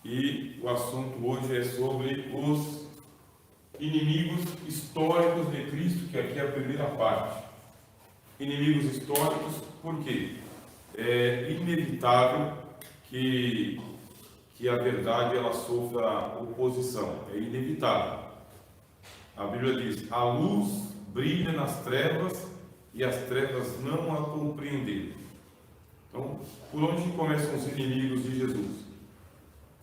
E o assunto hoje é sobre os inimigos históricos de Cristo, que aqui é a primeira parte. Inimigos históricos, por quê? É inevitável que a verdade ela sofra oposição, é inevitável. A Bíblia diz: a luz brilha nas trevas e as trevas não a compreenderam. Então, por onde começam os inimigos de Jesus?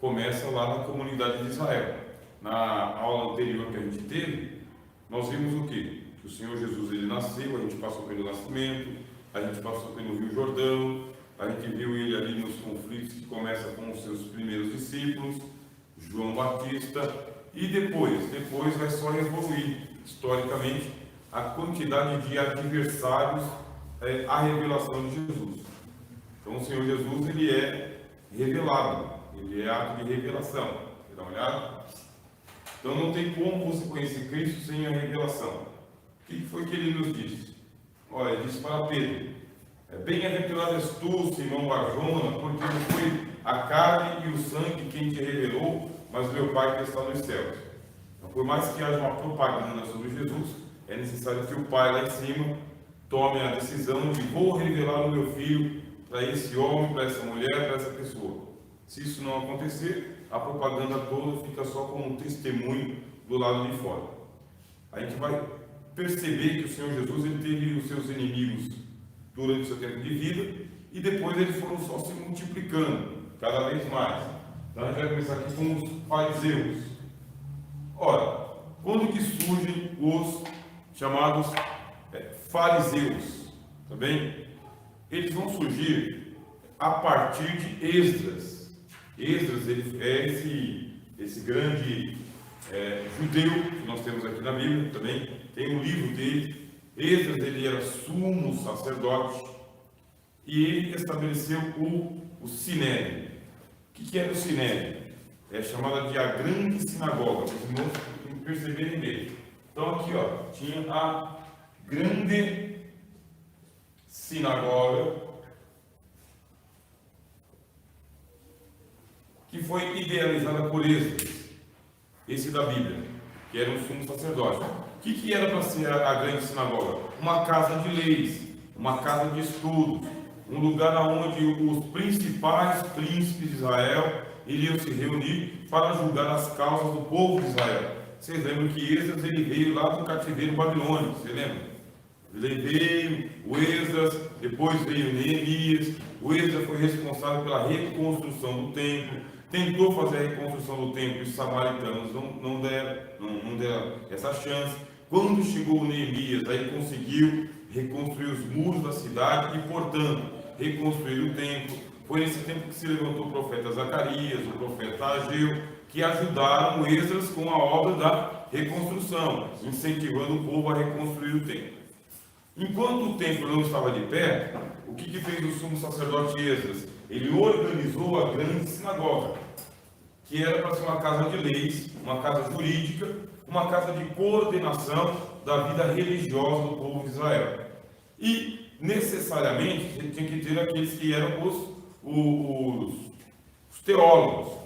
Começa lá na comunidade de Israel. Na aula anterior que a gente teve, nós vimos o quê? Que o Senhor Jesus ele nasceu, a gente passou pelo nascimento, a gente passou pelo Rio Jordão, a gente viu ele ali nos conflitos que começa com os seus primeiros discípulos, João Batista, e depois vai só evoluir historicamente a quantidade de adversários à revelação de Jesus. Então o Senhor Jesus ele é revelado, ele é ato de revelação. Quer dar uma olhada? Então não tem como você conhecer Cristo sem a revelação. O que foi que ele nos disse? Olha, ele disse para Pedro: bem-aventurado és tu, Simão Barjona, porque não foi a carne e o sangue quem te revelou, mas meu Pai que está nos céus. Então, por mais que haja uma propaganda sobre Jesus, é necessário que o Pai lá em cima tome a decisão de vou revelar o meu filho para esse homem, para essa mulher, para essa pessoa. Se isso não acontecer, a propaganda toda fica só como um testemunho do lado de fora. A gente vai perceber que o Senhor Jesus ele teve os seus inimigos durante o seu tempo de vida e depois eles foram só se multiplicando cada vez mais. Então a gente vai começar aqui com os fariseus. Ora, quando que surgem os chamados fariseus? Tá bem? Eles vão surgir a partir de Esdras. Esdras ele é esse grande judeu que nós temos aqui na Bíblia também. Tem um livro dele. Esdras ele era sumo sacerdote e ele estabeleceu o Sinédrio. O que era o Sinédrio? É chamada de a grande sinagoga. Os irmãos têm que perceberem dele. Então aqui tinha a grande sinagoga, que foi idealizada por Esdras, esse da Bíblia, que era um sumo sacerdote. O que era para ser a grande sinagoga? Uma casa de leis, uma casa de estudos, um lugar onde os principais príncipes de Israel iriam se reunir para julgar as causas do povo de Israel. Vocês lembram que Esdras ele veio lá do cativeiro babilônico, você lembra? Ele veio, o Esdras, depois veio Neemias. O Esdras foi responsável pela reconstrução do templo, tentou fazer a reconstrução do templo e os samaritanos não deram essa chance. Quando chegou Neemias, aí conseguiu reconstruir os muros da cidade e, portanto, reconstruir o templo. Foi nesse tempo que se levantou o profeta Zacarias, o profeta Ageu, que ajudaram Esdras com a obra da reconstrução, incentivando o povo a reconstruir o templo. Enquanto o templo não estava de pé, o que fez o sumo sacerdote Esdras? Ele organizou a grande sinagoga, que era para ser uma casa de leis, uma casa jurídica, uma casa de coordenação da vida religiosa do povo de Israel. E, necessariamente, ele tinha que ter aqueles que eram os teólogos.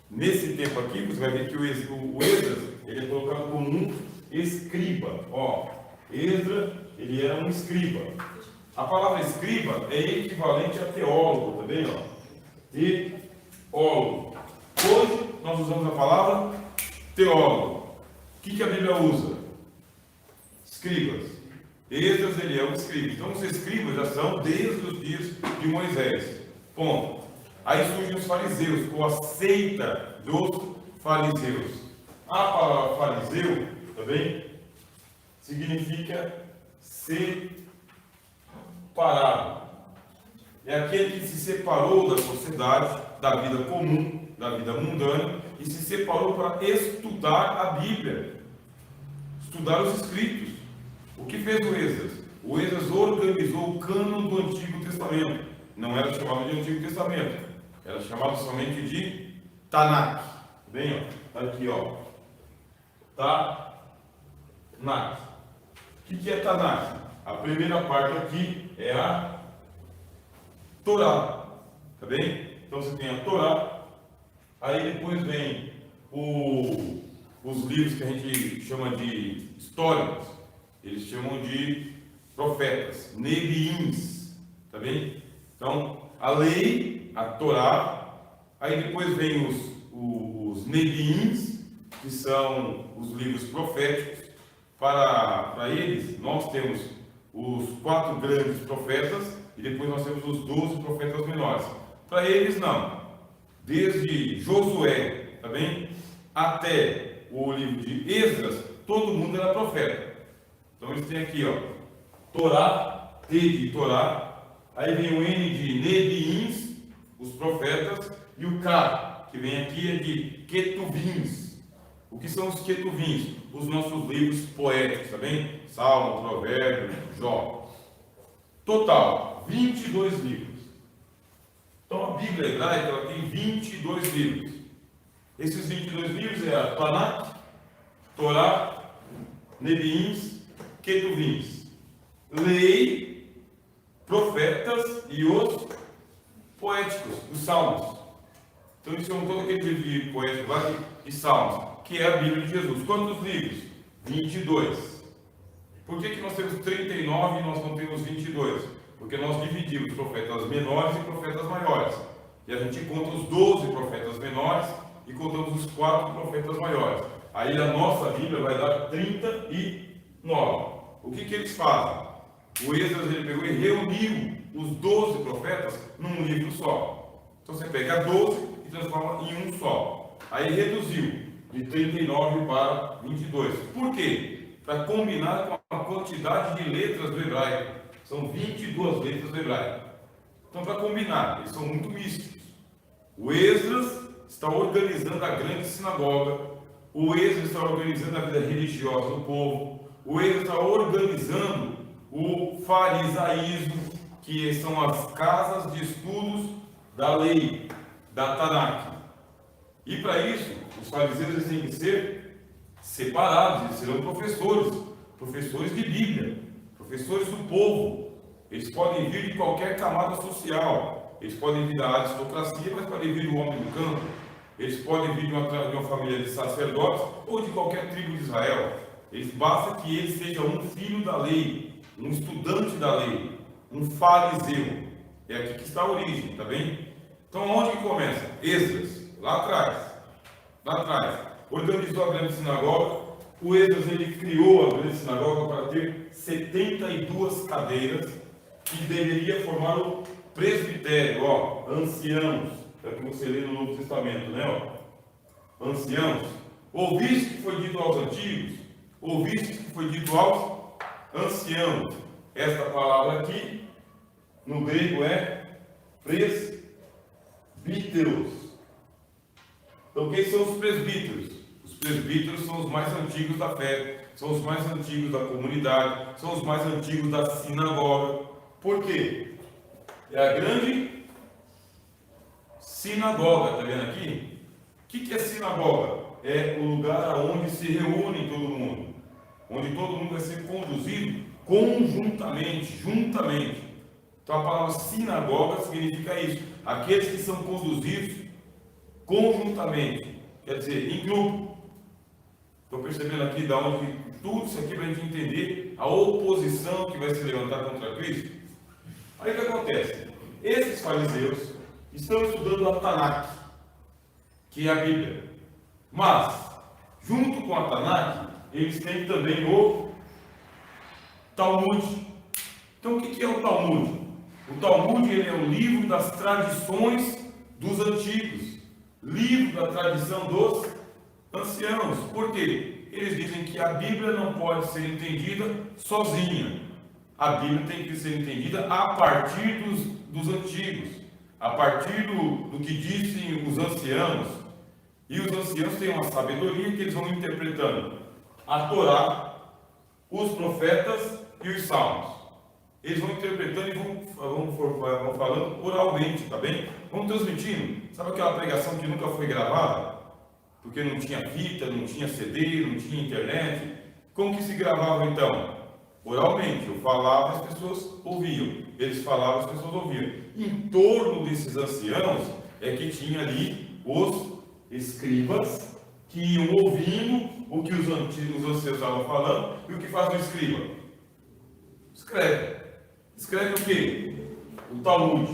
Nesse tempo aqui, você vai ver que o Esdras ele é colocado como um escriba. Esdras, ele era um escriba. A palavra escriba é equivalente a teólogo também, Teólogo. Hoje nós usamos a palavra teólogo. O que a Bíblia usa? Escribas. Esdras, ele é um escriba. Então os escribas já são desde os dias de Moisés. Ponto. Aí surgem os fariseus, ou a seita dos fariseus. A palavra fariseu também significa separado. É aquele que se separou da sociedade, da vida comum, da vida mundana, e se separou para estudar a Bíblia, estudar os escritos. O que fez o Esdras? O Esdras organizou o cânon do Antigo Testamento. Não era chamado de Antigo Testamento, era chamado somente de Tanakh. Bem, tá aqui, Tanakh. O que é Tanakh? A primeira parte aqui é a Torá, tá bem? Então você tem a Torá, Aí depois vem os livros que a gente chama de históricos, eles chamam de profetas, nebiins, tá bem? Então, a lei, a Torá, aí depois vem os nebiins, que são os livros proféticos. Para eles, nós temos os 4 grandes profetas e depois nós temos os 12 profetas menores. Para eles, não. Desde Josué, tá bem? Até o livro de Esdras, todo mundo era profeta. Então eles têm aqui, ó, Torá, T de Torá, aí vem o N de Nebiins, os profetas, e o K, que vem aqui, é de Ketuvins. O que são os Ketuvins? Os nossos livros poéticos, tá bem? Salmo, Provérbio, Jó. Total, 22 livros. Então a Bíblia hebraica ela tem 22 livros. Esses 22 livros é a Tanakh, Torá, Nebiins, Ketuvins. Lei, profetas e os poéticos, os salmos. Então eles chamam todo aquele livro de poéticos lá de salmos, que é a Bíblia de Jesus. Quantos livros? 22. Por que nós temos 39 e nós não temos 22? Porque nós dividimos profetas menores e profetas maiores. E a gente conta os 12 profetas menores e contamos os 4 profetas maiores. Aí a nossa Bíblia vai dar 39. O que eles fazem? O Esdras ele pegou e reuniu os 12 profetas num livro só. Então você pega 12 e transforma em um só. Aí reduziu de 39 para 22. Por quê? Para combinar com a quantidade de letras do hebraico. São 22 letras do hebraico. Então, para combinar, eles são muito místicos. O Esdras está organizando a grande sinagoga. O Esdras está organizando a vida religiosa do povo. O Esdras está organizando o farisaísmo, que são as casas de estudos da lei, da Tanakh. E para isso, os fariseus eles têm que ser separados, eles serão professores de Bíblia, professores do povo. Eles podem vir de qualquer camada social, eles podem vir da aristocracia, mas podem vir do homem do campo, eles podem vir de uma família de sacerdotes ou de qualquer tribo de Israel. Basta que ele seja um filho da lei, um estudante da lei, um fariseu. É aqui que está a origem, tá bem? Então, onde que começa? Esdras, lá atrás, organizou a grande sinagoga. O Esdras ele criou a grande sinagoga para ter 72 cadeiras que deveria formar o presbitério, ó, anciãos, é o que você lê no Novo Testamento, né, ó, anciãos. Ouviste que foi dito aos antigos, ouviste que foi dito aos anciãos. Esta palavra aqui, no grego é presbíteros. Então, quem são os presbíteros? Os presbíteros são os mais antigos da fé, são os mais antigos da comunidade, são os mais antigos da sinagoga. Por quê? É a grande sinagoga, está vendo aqui? O que é sinagoga? É o lugar onde se reúne todo mundo, onde todo mundo vai ser conduzido conjuntamente, juntamente. Então a palavra sinagoga significa isso, aqueles que são conduzidos conjuntamente, quer dizer, em grupo. Estou percebendo aqui da onde tudo isso aqui para a gente entender a oposição que vai se levantar contra Cristo. Aí o que acontece? Esses fariseus estão estudando a Tanakh, que é a Bíblia. Mas, junto com a Tanakh, eles têm também o Talmud. Então o que é o Talmud? O Talmud ele é o livro das tradições dos antigos, livro da tradição dos anciãos. Por quê? Eles dizem que a Bíblia não pode ser entendida sozinha. A Bíblia tem que ser entendida a partir dos antigos, a partir do que dizem os anciãos. E os anciãos têm uma sabedoria que eles vão interpretando a Torá, os profetas e os salmos. Eles vão interpretando e vão falando oralmente, tá bem? Vão transmitindo. Sabe aquela pregação que nunca foi gravada? Porque não tinha fita, não tinha CD, não tinha internet. Como que se gravava então? Oralmente. Eu falava, as pessoas ouviam. Eles falavam, as pessoas ouviam. Em torno desses anciãos é que tinha ali os escribas que iam ouvindo o que os anciãos estavam falando, e o que faz o escriba? Escreve. Escreve o quê? O Talmud.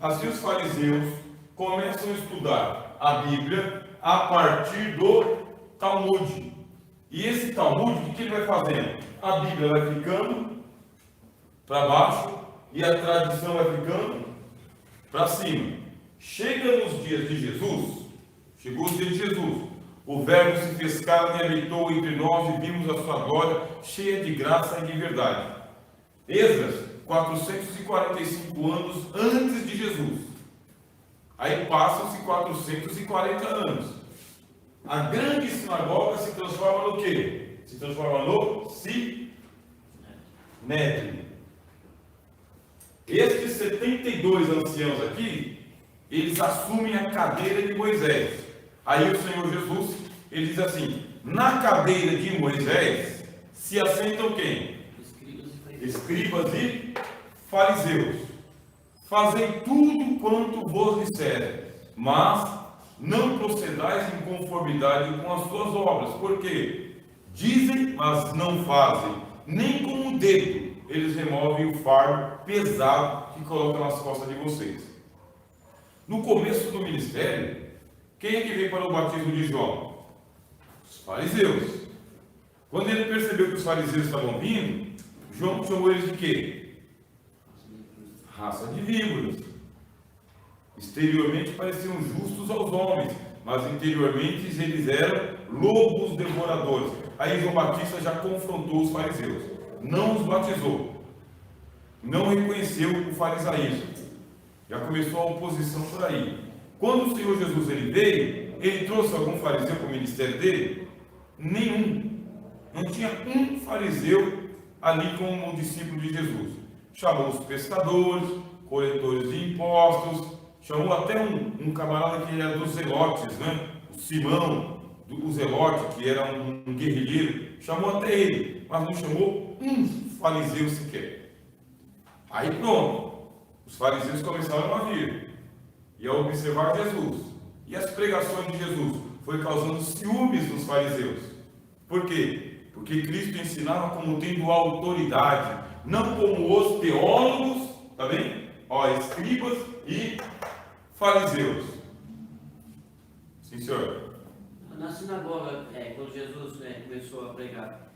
Assim os fariseus começam a estudar a Bíblia a partir do Talmud. E esse Talmud, o que ele vai fazendo? A Bíblia vai ficando para baixo e a tradição vai ficando para cima. Chega nos dias de Jesus, chegou os dias de Jesus, o Verbo se fez carne e habitou entre nós e vimos a sua glória cheia de graça e de verdade. Esdras, 445 anos antes de Jesus. Aí passam-se 440 anos. A grande sinagoga se transforma no quê? Se transforma no Sinédrio. Estes 72 anciãos aqui, eles assumem a cadeira de Moisés. Aí o Senhor Jesus, ele diz assim: na cadeira de Moisés se assentam quem? Escribas e fariseus. Fazei tudo quanto vos disserem, mas não procedais em conformidade com as suas obras, porque dizem, mas não fazem, nem com o dedo eles removem o fardo pesado que colocam nas costas de vocês. No começo do ministério, quem é que veio para o batismo de João? Os fariseus. Quando ele percebeu que os fariseus estavam vindo, João chamou eles de quê? Raça de víboras. Exteriormente pareciam justos aos homens, mas interiormente eles eram lobos devoradores. Aí João Batista já confrontou os fariseus, não os batizou, não reconheceu o farisaísmo. Já começou a oposição por aí. Quando o Senhor Jesus ele veio, ele trouxe algum fariseu para o ministério dele? Nenhum. Não tinha um fariseu ali como um discípulo de Jesus. Chamou os pescadores, coletores de impostos, chamou até um camarada que era dos zelotes, né? O Simão, o zelote, que era um guerrilheiro, chamou até ele, mas não chamou um fariseu sequer. Aí pronto, os fariseus começaram a vir e a observar Jesus. E as pregações de Jesus foi causando ciúmes nos fariseus. Por quê? Porque Cristo ensinava como tendo autoridade, não como os teólogos, tá bem? Ó, escribas e fariseus. Sim, senhor. Na sinagoga, quando Jesus começou a pregar,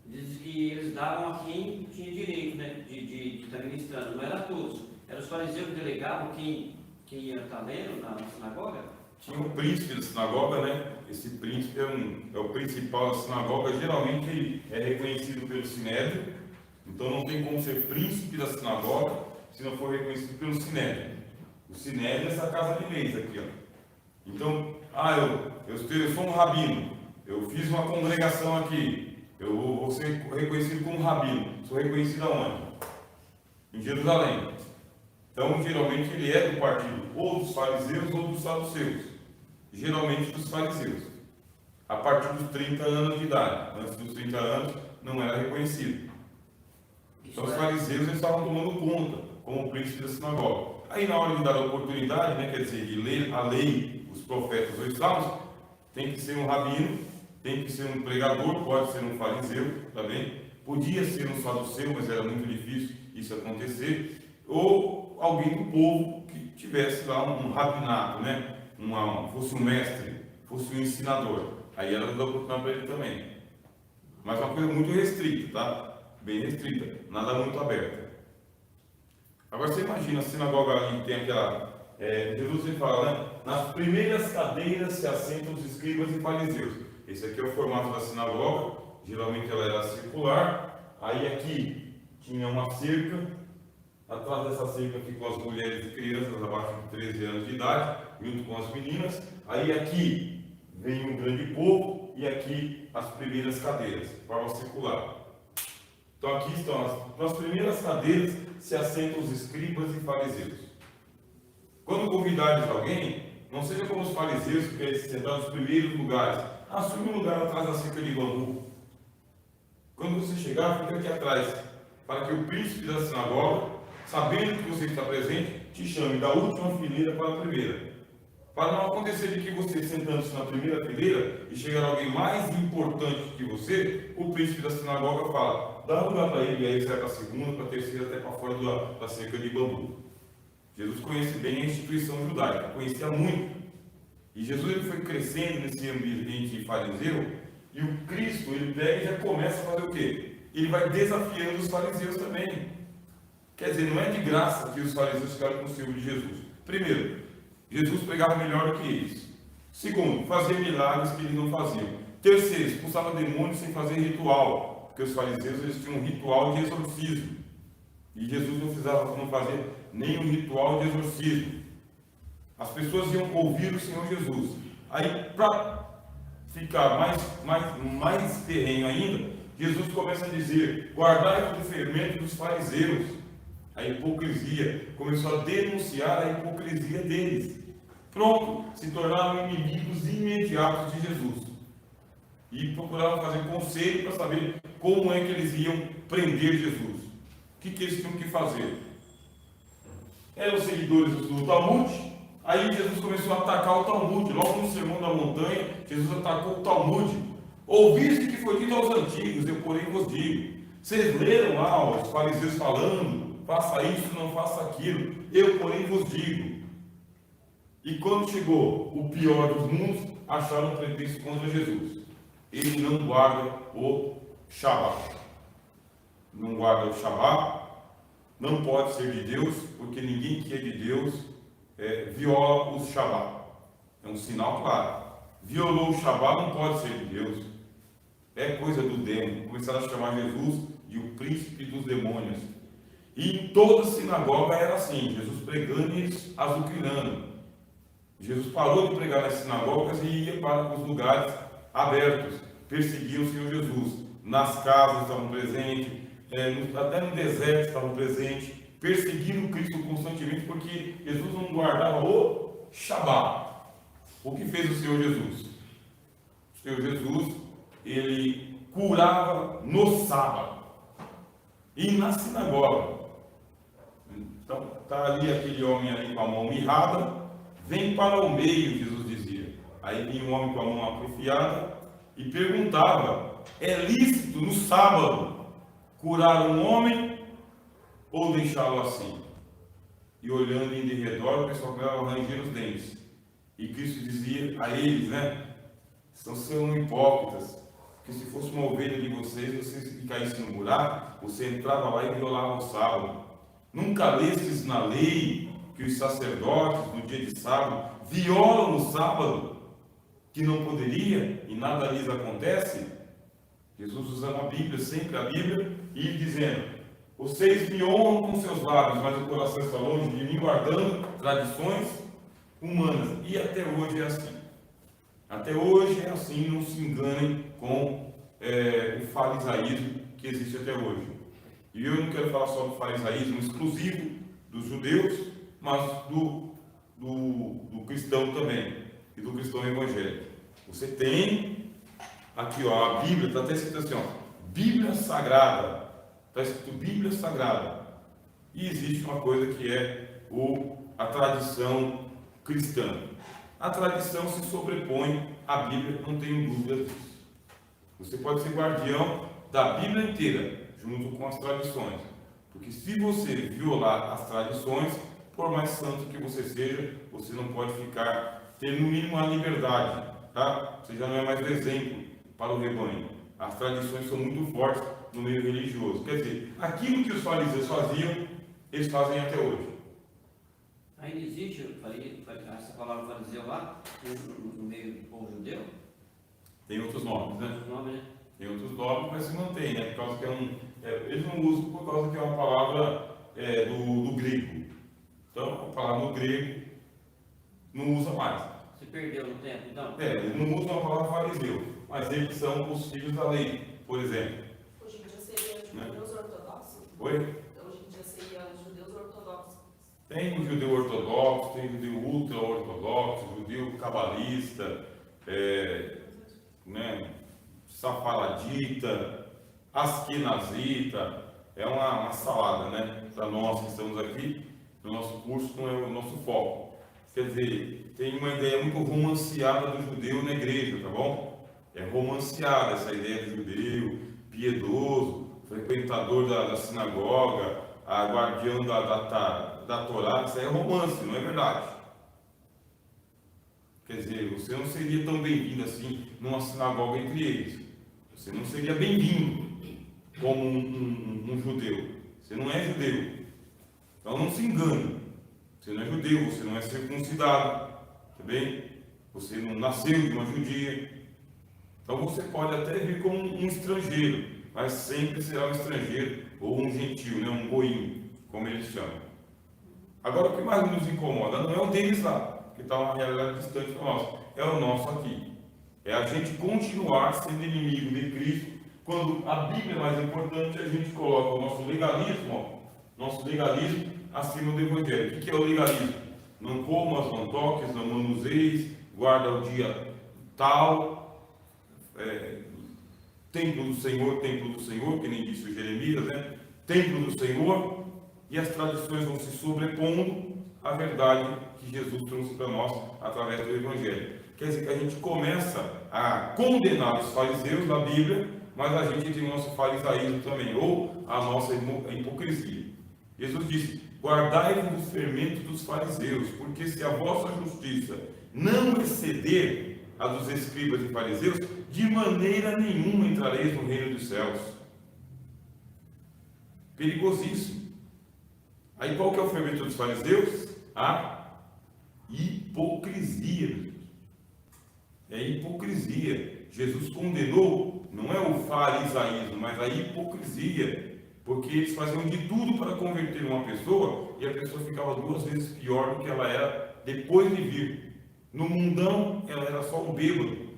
diz que eles davam a quem tinha direito, né, de estar ministrando, não era a todos. Eram os fariseus que delegavam quem ia estar lendo na sinagoga? Tinha um príncipe da sinagoga, né? Esse príncipe é o principal da sinagoga. Geralmente ele é reconhecido pelo Sinédrio, então não tem como ser príncipe da sinagoga se não for reconhecido pelo Sinédrio. O Sinédrio é essa casa de leis aqui, ó. Então, eu sou um rabino, eu fiz uma congregação aqui, eu vou ser reconhecido como rabino. Sou reconhecido aonde? Em Jerusalém. Então, geralmente ele é do partido ou dos fariseus ou dos saduceus. Geralmente dos fariseus. A partir dos 30 anos de idade. Antes dos 30 anos não era reconhecido. Então os fariseus eles estavam tomando conta como príncipe da sinagoga. Aí na hora de dar a oportunidade, né, quer dizer, de ler a lei, os profetas ou os salmos, tem que ser um rabino, tem que ser um pregador, pode ser um fariseu, tá bem? Podia ser um saduceu, mas era muito difícil isso acontecer. Ou alguém do povo que tivesse lá um rabinato, né? Fosse um mestre, fosse um ensinador. Aí era da oportunidade para ele também. Mas uma coisa muito restrita, tá? Bem restrita, nada muito aberto. Agora você imagina a sinagoga ali, tem aquela. Jesus sempre fala, né? Nas primeiras cadeiras se assentam os escribas e fariseus. Esse aqui é o formato da sinagoga, geralmente ela era circular. Aí aqui tinha uma cerca. Atrás dessa cerca ficam as mulheres e crianças abaixo de 13 anos de idade, junto com as meninas. Aí aqui vem um grande povo e aqui as primeiras cadeiras, forma circular. Então aqui estão nas primeiras cadeiras se assentam os escribas e fariseus. Quando convidares alguém, não seja como os fariseus que querem se sentar nos primeiros lugares. Assume um lugar atrás da cerca de bambu. Quando você chegar, fica aqui atrás, para que o príncipe da sinagoga, sabendo que você está presente, te chame da última fileira para a primeira. Para não acontecer de que você, sentando-se na primeira fileira e chegar alguém mais importante que você, o príncipe da sinagoga fala: dá lugar para ele, e aí ele sai para a segunda, para a terceira, até para fora da cerca de bambu. Jesus conhece bem a instituição judaica, conhecia muito. E Jesus ele foi crescendo nesse ambiente fariseu, e o Cristo ele pega e já começa a fazer o quê? Ele vai desafiando os fariseus também. Quer dizer, não é de graça que os fariseus ficaram com o ciúme de Jesus. Primeiro, Jesus pregava melhor do que eles. Segundo, fazia milagres que eles não faziam. Terceiro, expulsava demônios sem fazer ritual, porque os fariseus eles tinham um ritual de exorcismo. E Jesus não fazia nenhum ritual de exorcismo. As pessoas iam ouvir o Senhor Jesus. Aí, para ficar mais terreno ainda, Jesus começa a dizer: guardai do fermento dos fariseus. A hipocrisia, começou a denunciar a hipocrisia deles. Pronto, se tornaram inimigos imediatos de Jesus. E procuravam fazer conselho para saber como é que eles iam prender Jesus. O que eles tinham que fazer? Eram seguidores do Talmud. Aí Jesus começou a atacar o Talmud. Logo no Sermão da Montanha, Jesus atacou o Talmud. Ouviste que foi dito aos antigos, eu porém vos digo. Vocês leram lá os fariseus falando: faça isso, não faça aquilo, eu porém vos digo. E quando chegou o pior dos mundos, acharam um pretexto contra Jesus. Ele não guarda o Shabat. Não guarda o Shabat, não pode ser de Deus, porque ninguém que é de Deus viola o Shabat. É um sinal claro. Violou o Shabat, não pode ser de Deus. É coisa do demônio. Começaram a chamar Jesus de o príncipe dos demônios. E em toda sinagoga era assim, Jesus pregando e eles azucrinando. Jesus parou de pregar nas sinagogas e ia para os lugares abertos, perseguiam o Senhor Jesus. Nas casas estavam presentes, até no deserto estavam presentes, perseguindo Cristo constantemente, porque Jesus não guardava o Shabat. O que fez o Senhor Jesus? O Senhor Jesus, ele curava no sábado e na sinagoga. Então, está ali aquele homem ali com a mão mirrada, vem para o meio, Jesus dizia. Aí vinha um homem com a mão atrofiada e perguntava: é lícito no sábado curar um homem ou deixá-lo assim? E olhando em derredor, o pessoal começava a ranger os dentes. E Cristo dizia a eles, são hipócritas, que se fosse uma ovelha de vocês que caíssem no buraco, você entrava lá e violava o sábado. Nunca lestes na lei que os sacerdotes, no dia de sábado, violam no sábado, que não poderia, e nada lhes acontece? Jesus usando a Bíblia, sempre a Bíblia, e dizendo: vocês me honram com seus lábios, mas o coração está longe de mim, guardando tradições humanas. E até hoje é assim. Até hoje é assim, não se enganem com o farisaísmo que existe até hoje. E eu não quero falar só do farisaísmo exclusivo dos judeus, mas do cristão também, e do cristão evangélico. Você tem aqui, a Bíblia, está até escrito assim, Bíblia Sagrada. Está escrito Bíblia Sagrada. E existe uma coisa que é a tradição cristã. A tradição se sobrepõe à Bíblia, não tenho dúvida disso. Você pode ser guardião da Bíblia inteira, junto com as tradições. Porque se você violar as tradições, por mais santo que você seja, você não pode ter no mínimo a liberdade, tá? Você já não é mais exemplo para o rebanho. As tradições são muito fortes no meio religioso. Quer dizer, aquilo que os fariseus faziam, eles fazem até hoje. Ainda existe essa palavra fariseu lá, no meio do povo judeu? Tem outros nomes, né? Outros nomes, né? Tem outros nomes, mas se mantém, né? Por causa que eles não usam por causa que é uma palavra do grego. Então, a palavra no grego não usa mais. Se perdeu no tempo, então? Eles não usam a palavra fariseu, mas eles são os filhos da lei, por exemplo. Hoje em dia seria judeus ortodoxos? Oi? Hoje em dia seria judeus ortodoxos. Tem judeu ortodoxo, tem judeu ultra-ortodoxo, judeu cabalista, safaradita, askenazita. É uma salada, né? Para nós que estamos aqui, no nosso curso, não é o nosso foco. Quer dizer, tem uma ideia muito romanceada do judeu na igreja, tá bom? É romanceada essa ideia do judeu, piedoso, frequentador da sinagoga, guardião da Torá. Isso aí é romance, não é verdade? Quer dizer, você não seria tão bem-vindo assim numa sinagoga entre eles. Você não seria bem-vindo como um judeu. Você não é judeu. Então não se engane. Você não é judeu, você não é circuncidado. Tá bem? Você não nasceu de uma judia. Então você pode até vir como um estrangeiro, mas sempre será um estrangeiro ou um gentil, né? Um goim, como eles chamam. Agora o que mais nos incomoda não é o deles lá, que está uma realidade distante do nosso, é o nosso aqui. É a gente continuar sendo inimigo de Cristo, quando a Bíblia é mais importante, a gente coloca o nosso legalismo acima do Evangelho. O que é o legalismo? Não comas, não toques, não manuseis, guarda o dia tal, templo do Senhor, que nem disse o Jeremias, né? Templo do Senhor, e as tradições vão se sobrepondo à verdade que Jesus trouxe para nós através do Evangelho. Quer dizer que a gente começa a condenar os fariseus da Bíblia, mas a gente tem o nosso farisaísmo também, ou a nossa hipocrisia. Jesus disse: guardai-vos dos fermentos dos fariseus, porque se a vossa justiça não exceder a dos escribas e fariseus, de maneira nenhuma entrareis no reino dos céus. Perigosíssimo. Aí qual que é o fermento dos fariseus? A hipocrisia. É hipocrisia. Jesus condenou, não é o farisaísmo, mas a hipocrisia, porque eles faziam de tudo para converter uma pessoa e a pessoa ficava 2 vezes pior do que ela era depois de vir. No mundão, ela era só um bêbado.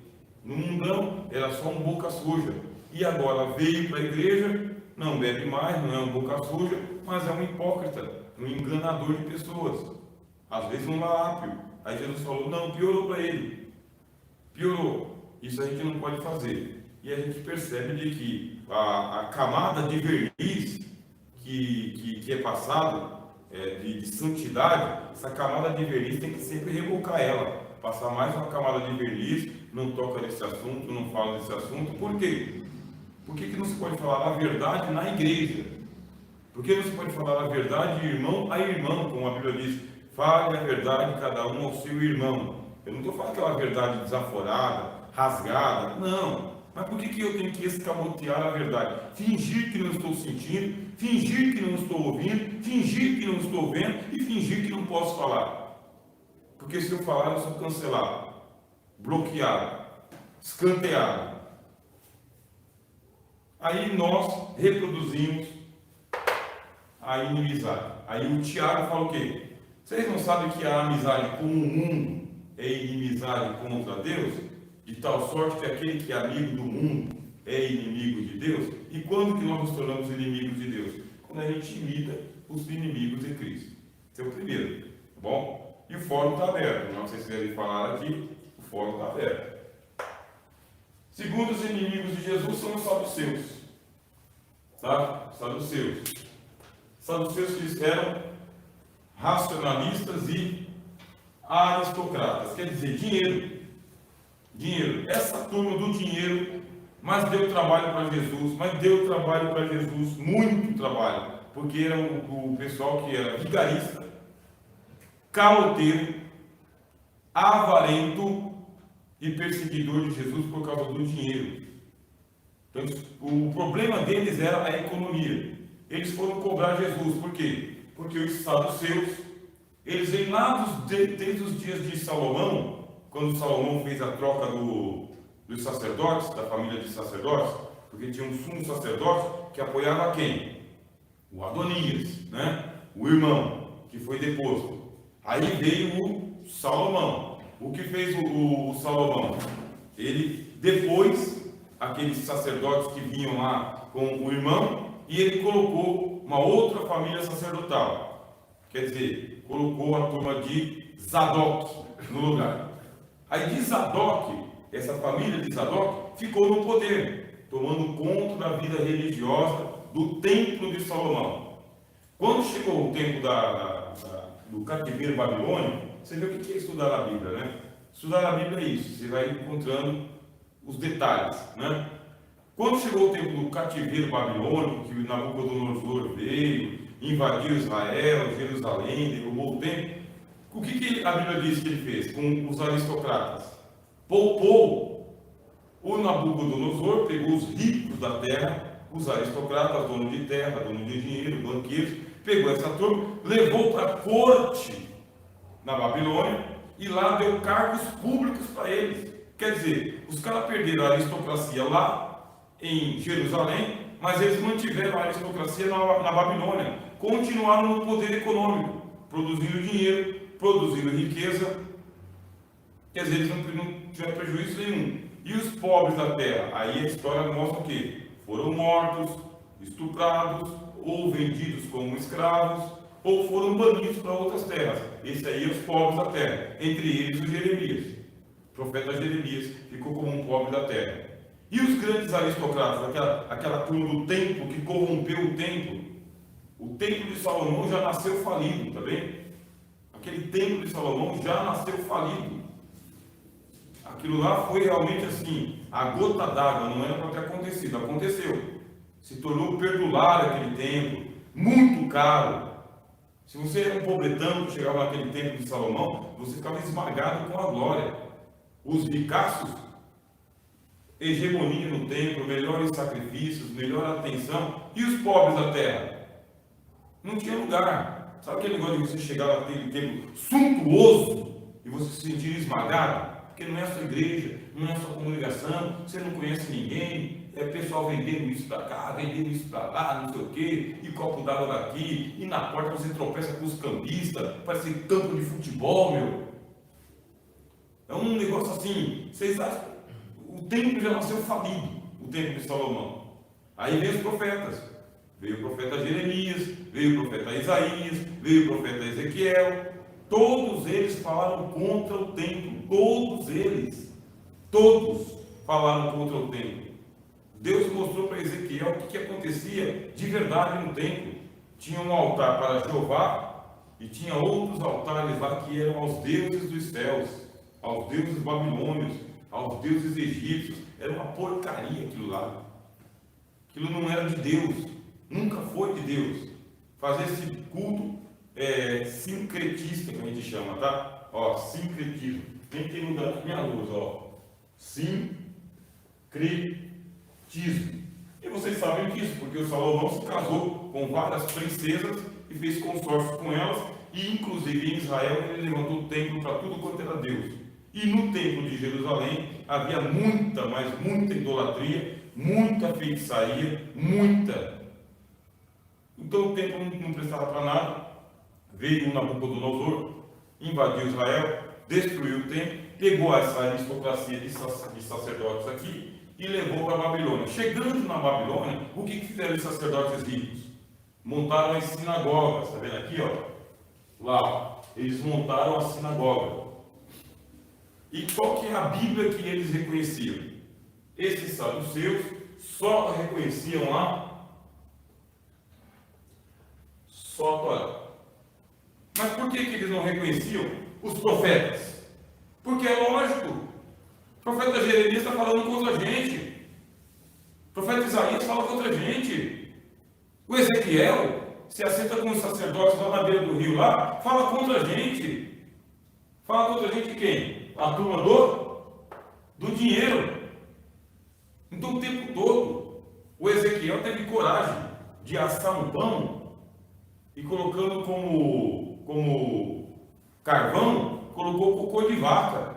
No mundão, era só um boca suja. E agora veio para a igreja, não bebe mais, não é um boca suja, mas é um hipócrita, um enganador de pessoas. Às vezes um lápio. Aí Jesus falou: não, piorou para ele. Piorou. Isso a gente não pode fazer. E a gente percebe de que a camada de verniz que é passado, de santidade, essa camada de verniz tem que sempre rebocar ela. Passar mais uma camada de verniz, não toca nesse assunto, não fala desse assunto. Por quê? Por que não se pode falar a verdade na igreja? Por que não se pode falar a verdade de irmão a irmão, como a Bíblia diz? Fale a verdade cada um ao seu irmão. Eu não estou falando aquela verdade desaforada, rasgada, não. Mas por que eu tenho que escamotear a verdade? Fingir que não estou sentindo, fingir que não estou ouvindo, fingir que não estou vendo e fingir que não posso falar. Porque se eu falar, eu sou cancelado, bloqueado, escanteado. Aí nós reproduzimos a inimizade. Aí o Tiago fala o quê? Vocês não sabem que a amizade com o mundo é inimizade contra Deus? De tal sorte que aquele que é amigo do mundo é inimigo de Deus? E quando que nós nos tornamos inimigos de Deus? Quando a gente imita os inimigos de Cristo. Esse é o primeiro, tá bom? E o fórum está aberto. Não sei se vocês querem falar aqui, o fórum está aberto. Segundo, os inimigos de Jesus são os saduceus. Tá? Saduceus. Saduceus que eles eram racionalistas e aristocratas. Quer dizer, dinheiro. Dinheiro. Essa turma do dinheiro, mas deu trabalho para Jesus, muito trabalho, porque era o pessoal que era vigarista, caloteiro, avarento e perseguidor de Jesus por causa do dinheiro. Então, o problema deles era a economia. Eles foram cobrar Jesus, por quê? Porque os saduceus, eles vêm lá desde os dias de Salomão, quando Salomão fez a troca dos sacerdotes, da família de sacerdotes, porque tinha um sumo sacerdote que apoiava quem? O Adonias, né? O irmão, que foi deposto. Aí veio o Salomão. O que fez o Salomão? Ele, depois, aqueles sacerdotes que vinham lá com o irmão, e ele colocou uma outra família sacerdotal. Quer dizer, colocou a turma de Zadok no lugar. Aí de Zadok, essa família de Zadok ficou no poder, tomando conta da vida religiosa do templo de Salomão. Quando chegou o tempo do cativeiro babilônico, você vê o que é estudar a Bíblia, né? Estudar a Bíblia é isso, você vai encontrando os detalhes, né? Quando chegou o tempo do cativeiro babilônico, que Nabucodonosor veio, invadiu Israel, Jerusalém, derrubou o templo, o que a Bíblia diz que ele fez com os aristocratas? Poupou o Nabucodonosor, pegou os ricos da terra, os aristocratas, dono de terra, dono de dinheiro, banqueiros, pegou essa turma, levou para a corte na Babilônia e lá deu cargos públicos para eles. Quer dizer, os caras perderam a aristocracia lá em Jerusalém, mas eles mantiveram a aristocracia na Babilônia, continuaram no poder econômico, produzindo dinheiro, produzindo riqueza. Quer dizer, eles não tiveram prejuízo nenhum. E os pobres da terra? Aí a história mostra o quê? Foram mortos, estuprados, ou vendidos como escravos, ou foram banidos para outras terras. Esse aí é os pobres da terra, entre eles o Jeremias. O profeta Jeremias ficou como um pobre da terra. E os grandes aristocratas, aquela turma do templo que corrompeu o templo de Salomão já nasceu falido, tá bem? Aquele templo de Salomão já nasceu falido. Aquilo lá foi realmente assim, a gota d'água, não era para ter acontecido, aconteceu. Se tornou perdulário aquele templo, muito caro. Se você era um pobretão que chegava naquele templo de Salomão, você ficava esmagado com a glória. Os ricaços, hegemonia no templo, melhores sacrifícios, melhor atenção. E os pobres da terra? Não tinha lugar. Sabe aquele negócio de você chegar naquele templo suntuoso e você se sentir esmagado? Porque não é a sua igreja, não é a sua congregação, você não conhece ninguém, é pessoal vendendo isso para cá, vendendo isso para lá, não sei o quê, e copo d'água daqui, e na porta você tropeça com os cambistas, parece campo de futebol, meu. É um negócio assim, vocês acham? O templo já nasceu falido, o templo de Salomão. Aí vem os profetas, veio o profeta Jeremias, veio o profeta Isaías, veio o profeta Ezequiel. Todos eles falaram contra o templo, todos falaram contra o templo. Deus mostrou para Ezequiel o que acontecia de verdade no templo. Tinha um altar para Jeová e tinha outros altares lá que eram aos deuses dos céus, aos deuses babilônios, aos deuses egípcios. Era uma porcaria aquilo lá. Aquilo não era de Deus, nunca foi de Deus. Fazer esse culto sincretista, que a gente chama, tá? Ó, sincretismo. Nem tem lugar aqui minha luz, ó. Sincretismo. E vocês sabem disso, porque o Salomão se casou com várias princesas e fez consórcio com elas, e inclusive em Israel ele levantou o templo para tudo quanto era Deus. E no templo de Jerusalém havia muita, mas muita idolatria, muita feitiçaria, muita. Então o templo não prestava para nada. Veio um Nabucodonosor, invadiu Israel, destruiu o templo, pegou essa aristocracia de sacerdotes aqui e levou para a Babilônia. Chegando na Babilônia, o que fizeram os sacerdotes ricos? Montaram as sinagogas, está vendo aqui, ó? Lá, eles montaram a sinagoga. E qual que é a Bíblia que eles reconheciam? Esses saduceus só reconheciam só a Torá. Mas por que eles não reconheciam os profetas? Porque é lógico. O profeta Jeremias está falando contra a gente. O profeta Isaías fala contra a gente. O Ezequiel se assenta com os sacerdotes lá na beira do rio lá, fala contra a gente. Fala contra a gente quem? A turma do dinheiro. Então o tempo todo o Ezequiel teve coragem de assar um pão e colocando como carvão, colocou cocô de vaca.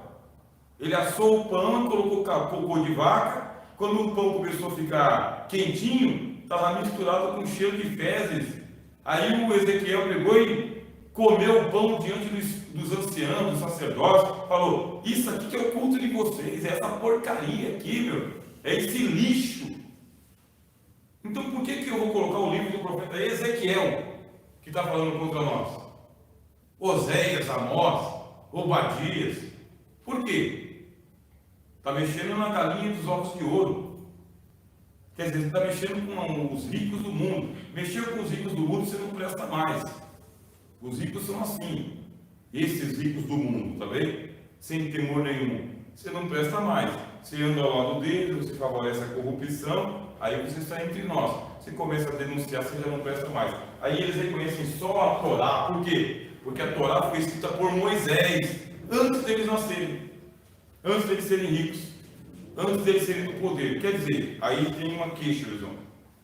Ele assou o pão, colocou cocô de vaca. Quando o pão começou a ficar quentinho, estava misturado com cheiro de fezes. Aí o Ezequiel pegou e comeu o pão diante dos anciãos, dos sacerdotes, falou: isso aqui que é o culto de vocês, é essa porcaria aqui, meu, é esse lixo. Então por que eu vou colocar o livro do profeta Ezequiel, que está falando contra nós? Oséias, Amós, Obadias. Por quê? Está mexendo na galinha dos ovos de ouro. Quer dizer, está mexendo com os ricos do mundo. Mexeu com os ricos do mundo, você não presta mais. Os ricos são assim. esses ricos do mundo, tá bem? Sem temor nenhum, você não presta mais. Você anda ao lado deles, você favorece a corrupção, aí você está entre nós. Você começa a denunciar, você já não presta mais. Aí eles reconhecem só a Torá. Por quê? Porque a Torá foi escrita por Moisés, antes deles nascerem, antes deles serem ricos, antes deles serem do poder. Quer dizer, aí tem uma queixa, Luizão.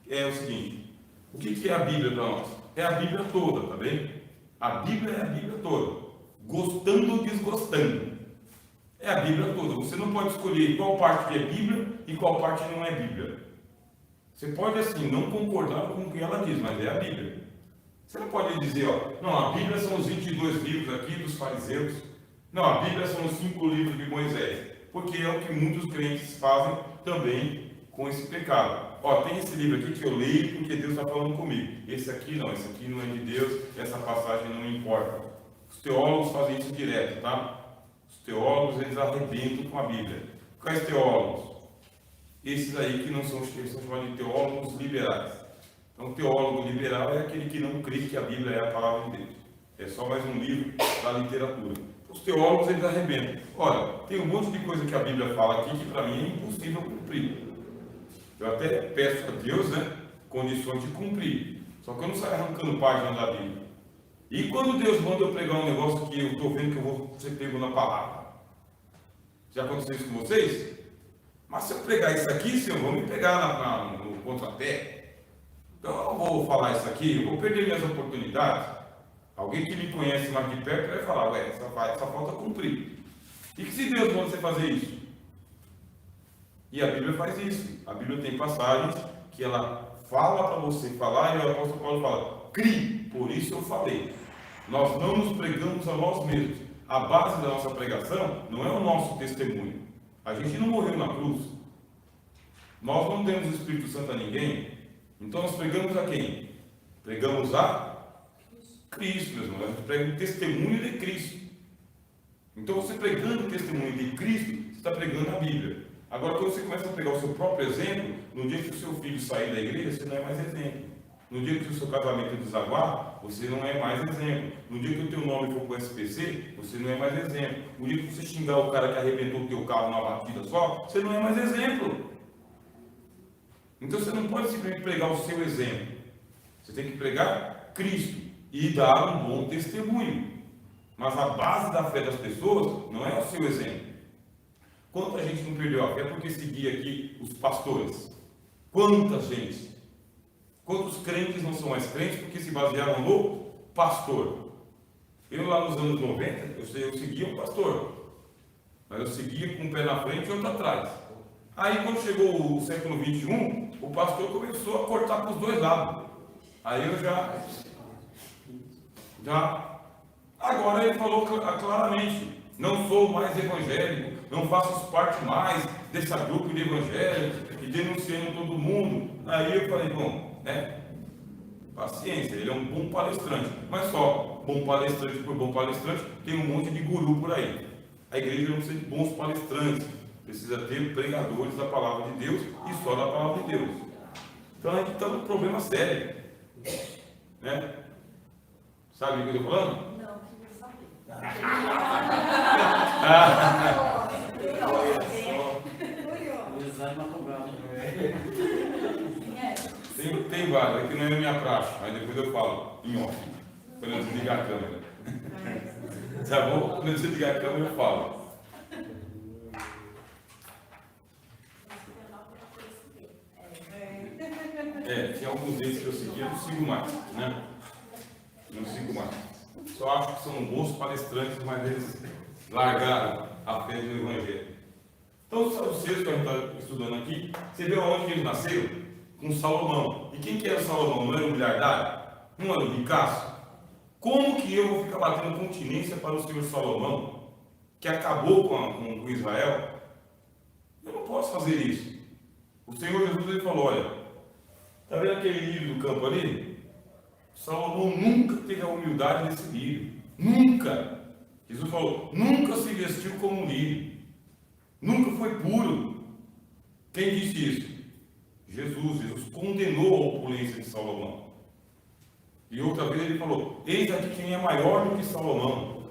É o seguinte, o que é a Bíblia para nós? É a Bíblia toda, tá bem? A Bíblia é a Bíblia toda, gostando ou desgostando. É a Bíblia toda. Você não pode escolher qual parte que é Bíblia e qual parte não é Bíblia. Você pode, assim, não concordar com o que ela diz, mas é a Bíblia. Você não pode dizer, ó, não, a Bíblia são os 22 livros aqui dos fariseus. Não, a Bíblia são os 5 livros de Moisés. Porque é o que muitos crentes fazem também com esse pecado. Ó, tem esse livro aqui que eu leio porque Deus está falando comigo. Esse aqui não é de Deus, essa passagem não importa. Os teólogos fazem isso direto, tá? Os teólogos, eles arrebentam com a Bíblia. Quais teólogos? Esses aí que não são, eles são chamados de teólogos liberais. Então, teólogo liberal é aquele que não crê que a Bíblia é a palavra de Deus. É só mais um livro da literatura. Os teólogos, eles arrebentam. Olha, tem um monte de coisa que a Bíblia fala aqui que para mim é impossível cumprir. Eu até peço a Deus, né, condições de cumprir. Só que eu não saio arrancando páginas da Bíblia. E quando Deus manda eu pregar um negócio que eu estou vendo que eu vou ser pego na palavra? Já aconteceu isso com vocês? Mas se eu pregar isso aqui, Senhor, vão me pegar no contrapé. Então eu não vou falar isso aqui, eu vou perder minhas oportunidades. Alguém que me conhece mais de perto vai falar, ué, só falta cumprir. E que se Deus manda você fazer isso? E a Bíblia faz isso. A Bíblia tem passagens que ela fala para você falar e o apóstolo Paulo fala, crie, por isso eu falei. Nós não nos pregamos a nós mesmos. A base da nossa pregação não é o nosso testemunho. A gente não morreu na cruz. Nós não demos o Espírito Santo a ninguém. Então nós pregamos a quem? Pregamos a Cristo, mesmo. A gente prega o testemunho de Cristo. Então você pregando o testemunho de Cristo, você está pregando a Bíblia. Agora, quando você começa a pegar o seu próprio exemplo, no dia que o seu filho sair da igreja, você não é mais exemplo. No dia que o seu casamento desaguar, você não é mais exemplo. No dia que o teu nome for para o SPC, você não é mais exemplo. No dia que você xingar o cara que arrebentou o teu carro numa batida só, você não é mais exemplo. Então você não pode simplesmente pregar o seu exemplo. Você tem que pregar Cristo e dar um bom testemunho. Mas a base da fé das pessoas não é o seu exemplo. Quanta gente não perdeu a fé porque seguia aqui os pastores? Quanta gente? Quantos crentes não são mais crentes porque se basearam no pastor? Eu lá nos anos 90, eu seguia um pastor. Mas eu seguia com um pé na frente e outro atrás. Aí quando chegou o século XXI, o pastor começou a cortar para os dois lados. Aí eu já... Agora ele falou claramente, não sou mais evangélico, não faço parte mais desse grupo de evangélicos e denunciando todo mundo. Aí eu falei, bom, né? Paciência, ele é um bom palestrante, mas só bom palestrante por bom palestrante, tem um monte de guru por aí. A igreja não precisa de bons palestrantes, precisa ter pregadores da palavra de Deus e só da palavra de Deus. Então a gente está num problema sério, né? Sabe o que eu estou falando? Não, queria saber. Tem vários, aqui não é minha praxe, mas depois eu falo em off, quando eu desligar a câmera. Tá bom? Quando eu desligar a câmera eu falo. Tinha alguns deles que eu seguia, eu não sigo mais, né? Não sigo mais. Só acho que são bons palestrantes, mas eles largaram a fé do Evangelho. Então, os saduceus que a gente está estudando aqui, você vê onde eles nasceram? Com Salomão. E quem que era Salomão? Não era um miliardário? Não era um ricaço? Como que eu vou ficar batendo continência para o senhor Salomão, que acabou com Israel? Eu não posso fazer isso. O Senhor Jesus ele falou, olha, está vendo aquele lírio do campo ali? Salomão nunca teve a humildade desse lírio. Nunca. Jesus falou, nunca se vestiu como um lírio. Nunca foi puro. Quem disse isso? Jesus condenou a opulência de Salomão. E outra vez ele falou, eis aqui quem é maior do que Salomão.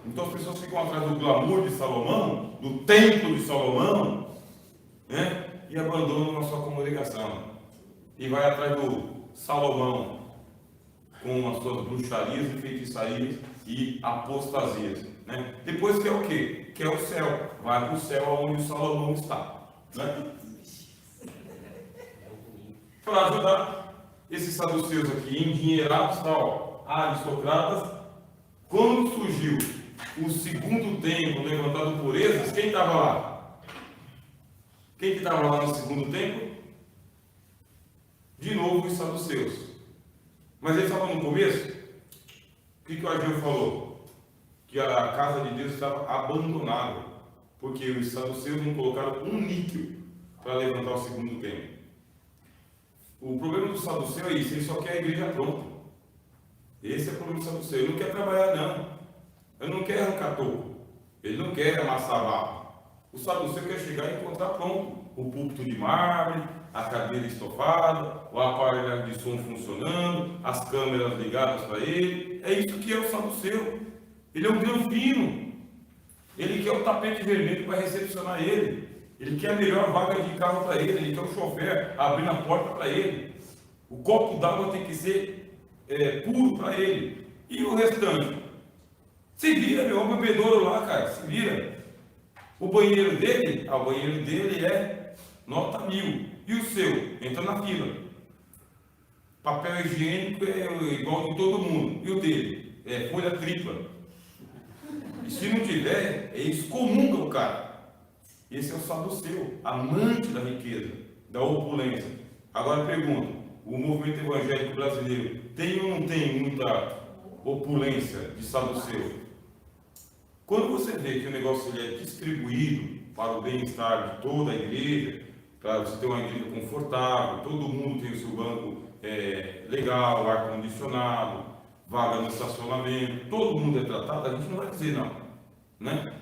Então as pessoas ficam atrás do glamour de Salomão, do templo de Salomão, né? E abandonam a sua congregação. E vai atrás do Salomão, com as suas bruxarias e feitiçarias e apostasias, né? Depois quer o quê? Quer o céu. Vai para o céu onde o Salomão está, né? Para ajudar esses saduceus aqui, endinheirados, tal, aristocratas, quando surgiu o segundo templo levantado por Esdras, quem estava lá? Quem que estava lá no segundo templo? De novo os saduceus. Mas eles estavam no começo. O que o Ageu falou? Que a casa de Deus estava abandonada, porque os saduceus não colocaram um níquel para levantar o segundo templo. O problema do saduceu é isso, ele só quer a igreja pronta. Esse é o problema do saduceu. Ele não quer trabalhar, não. Ele não quer arrancar toco. Ele não quer amassar barro. O saduceu quer chegar e encontrar pronto o púlpito de mármore, a cadeira estofada, o aparelho de som funcionando, as câmeras ligadas para ele. É isso que é o saduceu. Ele é um granfino. Ele quer o tapete vermelho para recepcionar ele. Ele quer a melhor vaga de carro para ele. Ele quer o chofer abrindo a porta para ele. O copo d'água tem que ser puro para ele. E o restante? Se vira, meu, o bebedouro lá, cara, se vira. O banheiro dele, o banheiro dele é nota 1000. E o seu? Entra na fila. Papel higiênico é igual de todo mundo. E o dele? É folha tripla. E se não tiver, excomunga o cara. Esse é o saduceu, amante da riqueza, da opulência. Agora pergunto, o movimento evangélico brasileiro tem ou não tem muita opulência de saduceu? Quando você vê que o negócio ele é distribuído para o bem-estar de toda a igreja, para você ter uma igreja confortável, todo mundo tem o seu banco legal, ar-condicionado, vaga no estacionamento, todo mundo é tratado, a gente não vai dizer não, né?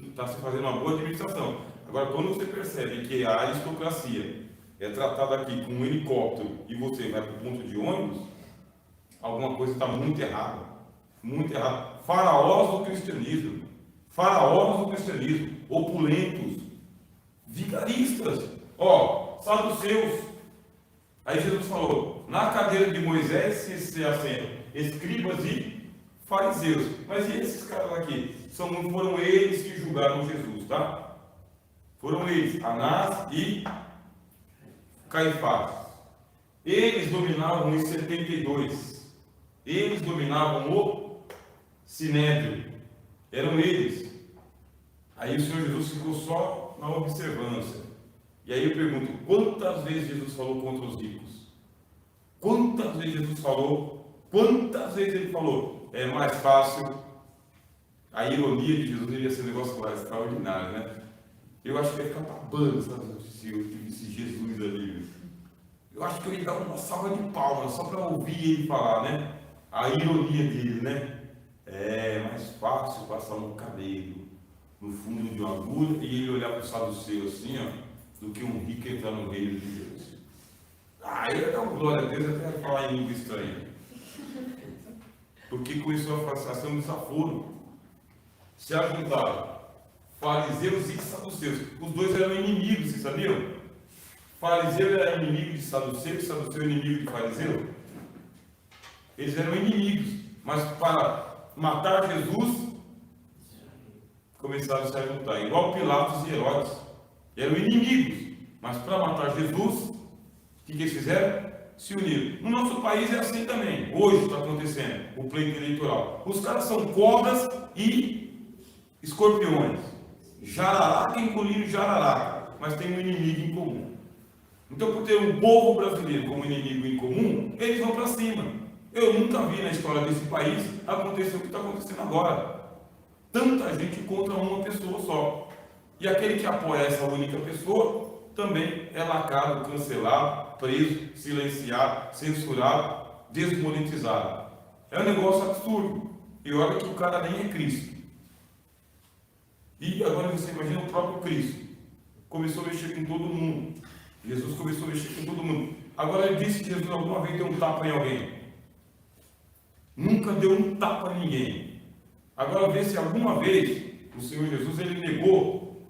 Está se fazendo uma boa administração. Agora, quando você percebe que a aristocracia é tratada aqui com um helicóptero e você vai para o ponto de ônibus, alguma coisa está muito errada. Muito errada. Faraós do cristianismo. Faraós do cristianismo. Opulentos. Vigaristas. Saduceus. Aí Jesus falou, na cadeira de Moisés se assentam escribas e fariseus. Mas e esses caras aqui? Foram eles que julgaram Jesus, tá? Foram eles, Anás e Caifás. Eles dominavam os 72. Eles dominavam o Sinédrio. Eram eles. Aí o Senhor Jesus ficou só na observância. E aí eu pergunto, quantas vezes Jesus falou contra os ricos? Quantas vezes Jesus falou? Quantas vezes ele falou? É mais fácil. A ironia de Jesus iria ser um negócio lá extraordinário, né? Eu acho que ia ficar babando, sabe? Esse Jesus ali. Eu acho que eu ia dar uma salva de palmas só para ouvir ele falar, né? A ironia dele, né? É mais fácil passar um cabelo no fundo de uma agulha e ele olhar para o saduceu assim, ó, do que um rico entrar no reino de Deus. Aí eu dou glória a Deus até falar em língua estranha. Porque começou a fazer um desaforo. Se ajuntaram fariseus e saduceus. Os dois eram inimigos, vocês sabiam? Fariseu era inimigo de saduceu e saduceu inimigo de fariseu. Eles eram inimigos, mas para matar Jesus começaram a se ajuntar, igual Pilatos e Herodes. Eram inimigos, mas para matar Jesus, o que eles fizeram? Se uniram. No nosso país é assim também. Hoje está acontecendo o pleito eleitoral. Os caras são cobras e escorpiões. Jararaca engolindo jararaca, mas tem um inimigo em comum. Então, por ter um povo brasileiro como inimigo em comum, eles vão para cima. Eu nunca vi na história desse país acontecer o que está acontecendo agora. Tanta gente contra uma pessoa só. E aquele que apoia essa única pessoa também é lacrado, cancelado, preso, silenciado, censurado, desmonetizado. É um negócio absurdo. E olha que o cara nem é Cristo. E agora você imagina o próprio Cristo. Começou a mexer com todo mundo. Jesus começou a mexer com todo mundo. Agora ele disse que Jesus alguma vez deu um tapa em alguém. Nunca deu um tapa em ninguém. Agora vê se alguma vez o Senhor Jesus ele negou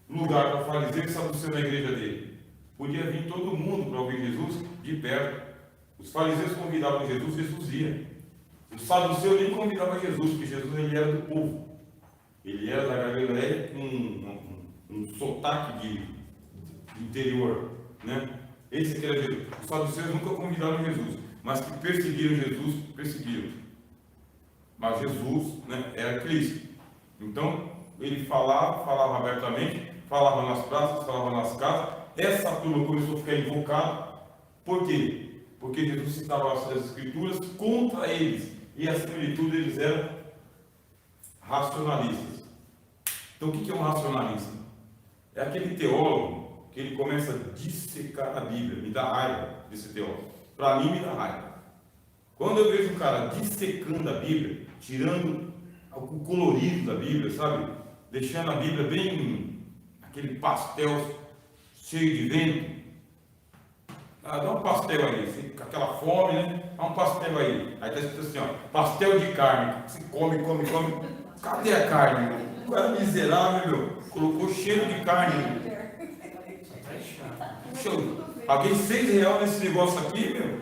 lugar para fariseu e saduceu na igreja dele. Podia vir todo mundo para ouvir Jesus de perto. Os fariseus convidavam Jesus, Jesus ia. O saduceu nem convidava Jesus, porque Jesus ele era do povo. Ele era da Galileia com um sotaque de interior, né? Esse que era Jesus. Os saduceus nunca convidaram Jesus, mas que perseguiram Jesus, perseguiram. Mas Jesus, né, era Cristo. Então, ele falava abertamente, falava nas praças, falava nas casas. Essa turma começou a ficar invocada. Por quê? Porque Jesus citava as Escrituras contra eles. E, acima de tudo, eles eram racionalistas. Então, o que é um racionalista? É aquele teólogo que ele começa a dissecar a Bíblia. Me dá raiva desse teólogo. Para mim, me dá raiva. Quando eu vejo um cara dissecando a Bíblia, tirando o colorido da Bíblia, sabe? Deixando a Bíblia bem aquele pastel cheio de vento. Ah, dá um pastel aí, com aquela fome, né? Dá um pastel aí. Aí está escrito assim, ó, pastel de carne. Você come. Cadê a carne? O cara miserável, meu. Colocou cheiro de carne. Puxa, paguei R$6 nesse negócio aqui, meu.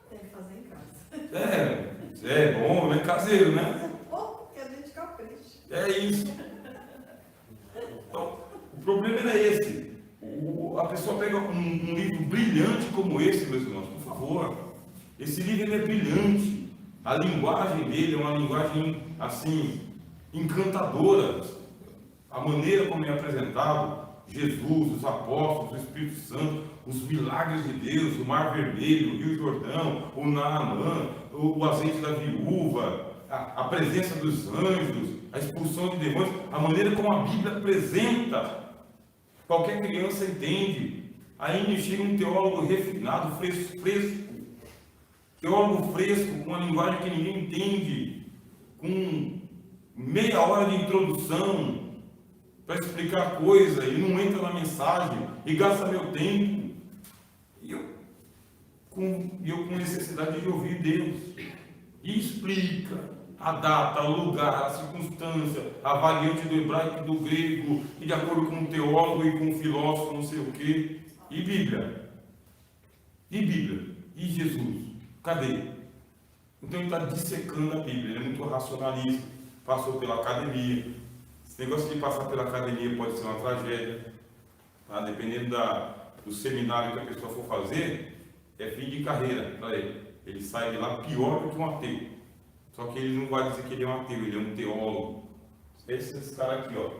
Tem que fazer em casa. É bom, né? Caseiro, né? Que a gente capricha. É isso. Então, o problema é esse. A pessoa pega um livro brilhante como esse, meus irmãos, por favor. Esse livro é brilhante. A linguagem dele é uma linguagem, assim, encantadora. A maneira como é apresentado, Jesus, os apóstolos, o Espírito Santo, os milagres de Deus, o Mar Vermelho, o Rio Jordão, o Naamã, o azeite da viúva, a presença dos anjos, a expulsão de demônios, a maneira como a Bíblia apresenta. Qualquer criança entende. Aí chega um teólogo refinado, fresco. Teólogo fresco, com uma linguagem que ninguém entende, com meia hora de introdução para explicar coisa e não entra na mensagem e gasta meu tempo. E eu com necessidade de ouvir Deus. E explica a data, o lugar, a circunstância, a variante do hebraico e do grego, e de acordo com o teólogo e com o filósofo, não sei o quê. E Bíblia? E Jesus? Cadê? Então ele está dissecando a Bíblia, ele é muito racionalista, passou pela academia. Esse negócio de passar pela academia pode ser uma tragédia, tá? Dependendo do seminário que a pessoa for fazer, é fim de carreira para ele. Ele sai de lá pior do que um ateu. Só que ele não vai dizer que ele é um ateu, ele é um teólogo. Esses caras aqui, ó,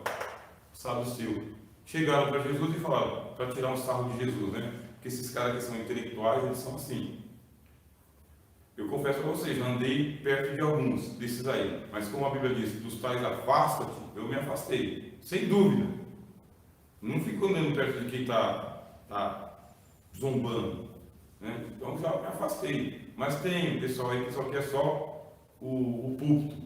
saduceu, chegaram para Jesus e falaram, para tirar um sarro de Jesus, né? Porque esses caras que são intelectuais, eles são assim. Eu confesso para vocês, andei perto de alguns desses aí, mas como a Bíblia diz, dos tais afasta-te, eu me afastei, sem dúvida. Não fico andando perto de quem está zombando, né? Então já me afastei. Mas tem pessoal aí que só quer só o púlpito,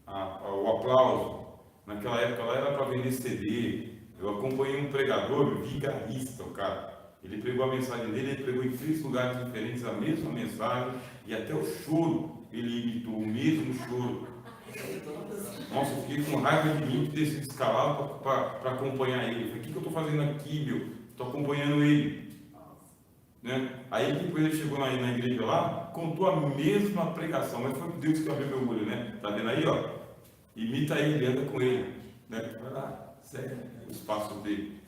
o aplauso. Naquela época lá era para vender CD. Eu acompanhei um pregador vigarista, o cara. Ele pregou a mensagem dele, ele pregou em 3 lugares diferentes a mesma mensagem, e até o choro ele imitou, o mesmo choro. Nossa, eu fiquei com raiva de mim de ter sido escalado para acompanhar ele. Eu falei, o que eu estou fazendo aqui, meu? Estou acompanhando ele. Né? Aí depois ele chegou na igreja lá, contou a mesma pregação, mas foi Deus que abriu meu olho, né? Tá vendo aí, ó? Imita ele, anda com ele, né? Vai lá, segue os passos dele.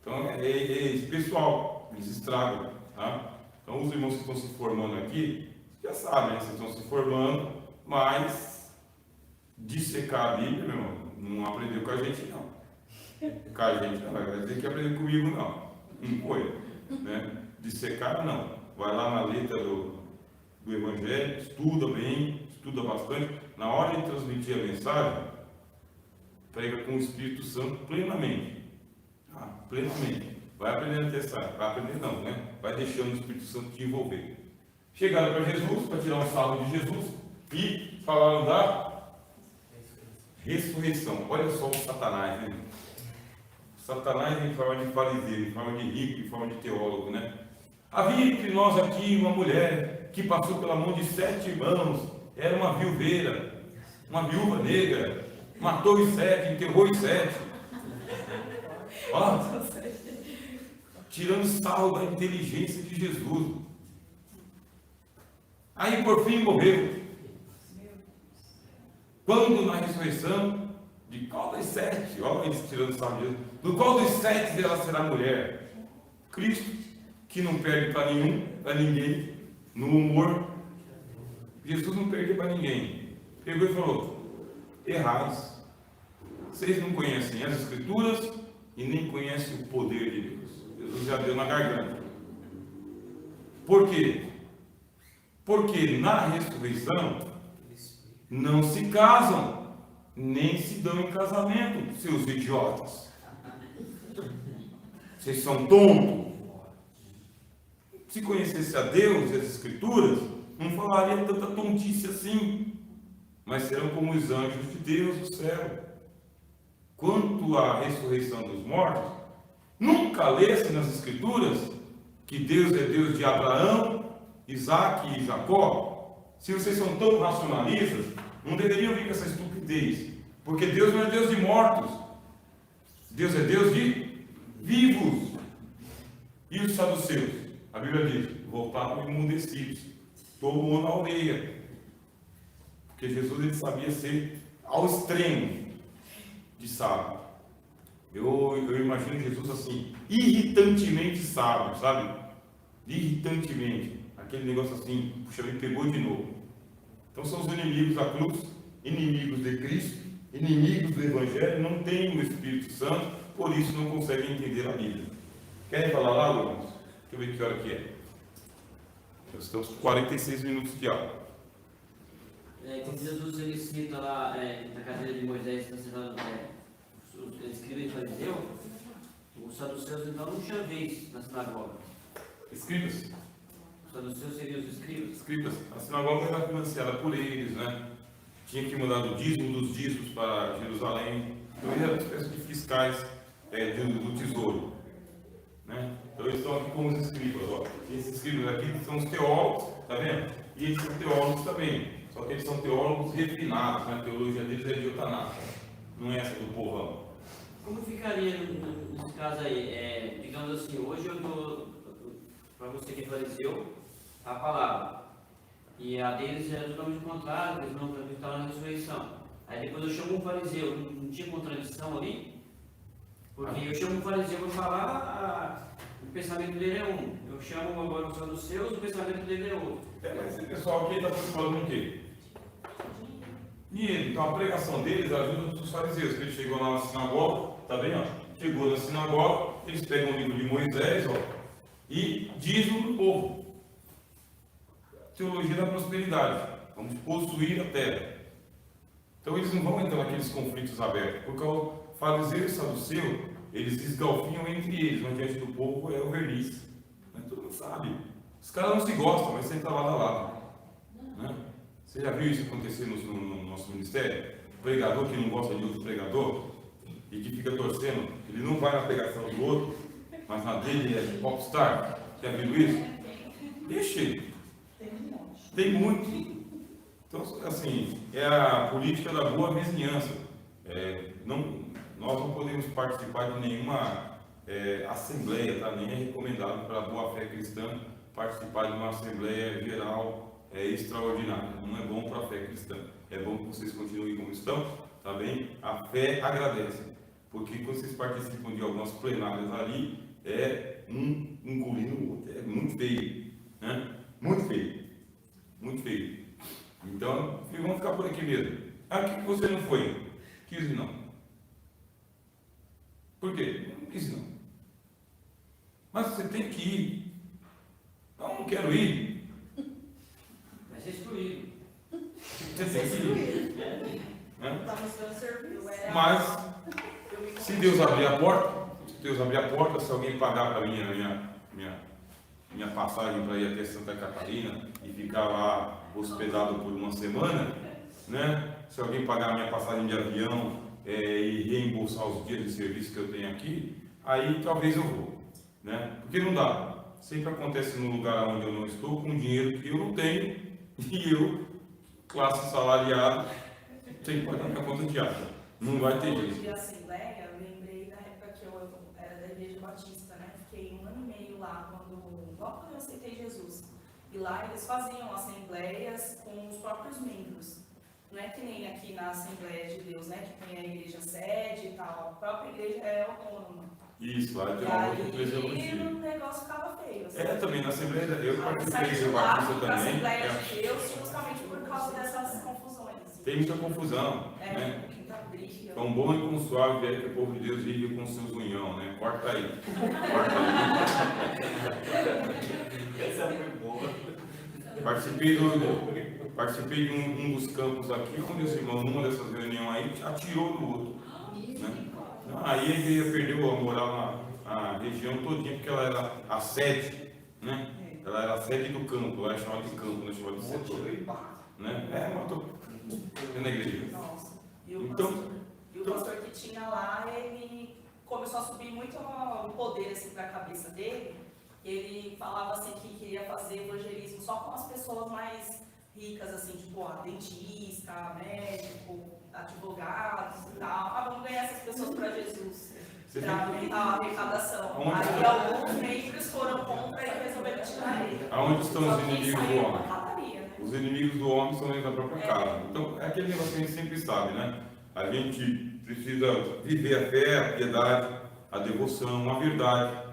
Então, esse pessoal, eles estragam, tá? Então, os irmãos que estão se formando aqui, já sabem, né? Vocês estão se formando, mas dissecar a Bíblia, meu irmão, não aprendeu com a gente, não. Com a gente não, vai dizer que aprendeu comigo, não. Não foi, né? Dissecar, não. Vai lá na letra do Evangelho, estuda bem, estuda bastante. Na hora de transmitir a mensagem, prega com o Espírito Santo plenamente. Plenamente. Vai aprendendo a testar. Vai aprender não, né? Vai deixando o Espírito Santo te envolver. Chegaram para Jesus, para tirar um sarro de Jesus, e falaram da ressurreição. Olha só o Satanás, né? O Satanás em forma de fariseu, em forma de rico, em forma de teólogo, né? Havia entre nós aqui uma mulher que passou pela mão de 7 irmãos, era uma viuveira. uma viúva negra, matou os 7, enterrou os 7. Ó, tirando sarro da inteligência de Jesus. Aí por fim morreu. Quando na ressurreição, de qual dos 7? Olha eles tirando sarro de Jesus. Do qual dos 7 ela será mulher? Cristo, que não perde para ninguém, no humor. Jesus não perdeu para ninguém. Pegou e falou: errais. Vocês não conhecem as Escrituras e nem conhecem o poder de Deus. Jesus já deu na garganta. Por quê? Porque na ressurreição não se casam, nem se dão em casamento, seus idiotas. Vocês são tontos. Se conhecesse a Deus e as Escrituras, não falaria tanta tontice assim, mas serão como os anjos de Deus do céu. Quanto à ressurreição dos mortos, nunca lesse nas Escrituras que Deus é Deus de Abraão, Isaac e Jacó. Se vocês são tão racionalistas, não deveriam vir com essa estupidez, porque Deus não é Deus de mortos, Deus é Deus de vivos. E os saduceus? A Bíblia diz: voltaram emudecidos, tomou na orelha, porque Jesus ele sabia ser ao extremo de sábio. Eu imagino Jesus assim, irritantemente sábio, sabe? Irritantemente, aquele negócio assim, puxa, ele pegou de novo. Então são os inimigos da cruz, inimigos de Cristo, inimigos do Evangelho, não têm o Espírito Santo, por isso não conseguem entender a Bíblia. Querem falar lá, irmãos? Deixa eu ver que hora que é. Nós estamos com 46 minutos de aula. Quando Jesus ele cita lá na cadeira de Moisés, está citando os escribas e fariseus, os saduceus então não tinham vez na sinagoga. Escribas? Os saduceus seriam os escribas? Escribas. A sinagoga era financiada por eles, né? Tinha que mudar do dízimo dos dízimos para Jerusalém. Então eles eram uma espécie de fiscais do tesouro, né? Então eles estão aqui como os escribas, ó. Esses escribas aqui são os teólogos, tá vendo? E eles são teólogos também. Só que eles são teólogos refinados, né? A teologia deles é de eutanásia, não é essa do povão. Como ficaria nesse caso aí? Digamos assim, hoje eu dou para você que é fariseu a palavra, e a deles é totalmente contrário, eles não acreditaram na ressurreição. Aí depois eu chamo um fariseu, não tinha contradição ali? Porque eu chamo um fariseu para falar, o pensamento dele é um. Eu chamo agora os saduceus, o pensamento dele é outro. Mas esse pessoal aqui está preocupado com o quê? Dinheiro. Então a pregação deles ajuda os fariseus, que eles chegam lá na sinagoga, tá bem, ó? Chegou na sinagoga, eles pegam o livro de Moisés, ó, e dizem do povo. Teologia da prosperidade. Vamos possuir a terra. Então eles não vão entrar naqueles conflitos abertos, porque o fariseu e o saduceu, eles se esgalfinham entre eles, mas diante do povo é o verniz. Mas todo mundo sabe. Os caras não se gostam, mas sempre lado a lado. Né? Você já viu isso acontecer no nosso ministério? O pregador que não gosta de outro pregador e que fica torcendo, ele não vai na pregação do outro, mas na dele é popstar. Já viu isso? Deixa ele. Tem muito. Então, assim, é a política da boa vizinhança. Nós não podemos participar de nenhuma assembleia, tá? Nem é recomendado para a boa fé cristã participar de uma assembleia geral extraordinária. Não é bom para a fé cristã. É bom que vocês continuem como estão, tá bem? A fé agradece, porque quando vocês participam de algumas plenárias ali, é um engolindo o outro. É muito feio, né? Muito feio. Muito feio. Então, vamos ficar por aqui mesmo. Aqui que você não foi? Quis ir não. Por quê? Não quis não. Mas você tem que ir. Não quero ir. Vai ser excluído. Você tem que ir. Né? Estava sendo serviço. Mas, se Deus abrir a porta, se alguém pagar para mim minha passagem para ir até Santa Catarina e ficar lá hospedado por uma semana, né? Se alguém pagar a minha passagem de avião e reembolsar os dias de serviço que eu tenho aqui, aí talvez eu vou, né? Porque não dá. Sempre acontece no lugar onde eu não estou, com dinheiro que eu não tenho, e eu, classe salariada, Tem que pagar minha conta de água. Não vai ter jeito. De assembleia, eu lembrei da época que eu era da Igreja Batista, né? Fiquei 1 ano e meio lá, logo quando eu aceitei Jesus. E lá eles faziam assembleias com os próprios membros. Não é que nem aqui na Assembleia de Deus, né? Que tem a igreja sede e tal. A própria igreja é autônoma. Isso, lá E tem uma outra empresa aí o negócio ficava feio. Assim. também na Assembleia, eu participei Saí da de lá Batista para a também. Assembleia de Deus justamente por causa dessas confusões. Assim. Tem muita confusão, né? Muita briga. Tão bom e com suave é que o povo de Deus vive com seus unhão, né? Corta aí. Corta aí. Essa foi boa. Participei de um dos campos aqui, onde os irmãos, numa dessas reuniões aí, atirou no outro. Né? Aí a igreja perdeu a moral na região todinha, porque ela era a sede, né? Ela era a sede do campo, ela é chamada de campo, não é chamada de setor. Né? Matou. Na igreja. Nossa. E Então, o pastor que tinha lá, ele começou a subir muito o poder assim, para a cabeça dele. Ele falava assim que queria fazer evangelismo só com as pessoas mais ricas, assim, tipo dentista, médico, advogados e tal. Vamos ganhar essas pessoas para Jesus, para aumentar a arrecadação. Aí alguns membros foram contra e resolveram tirar ele. Aonde estão os inimigos do homem? Né? Os inimigos do homem são dentro da própria casa. Então, é aquele negócio que a gente sempre sabe, né? A gente precisa viver a fé, a piedade, a devoção, a verdade.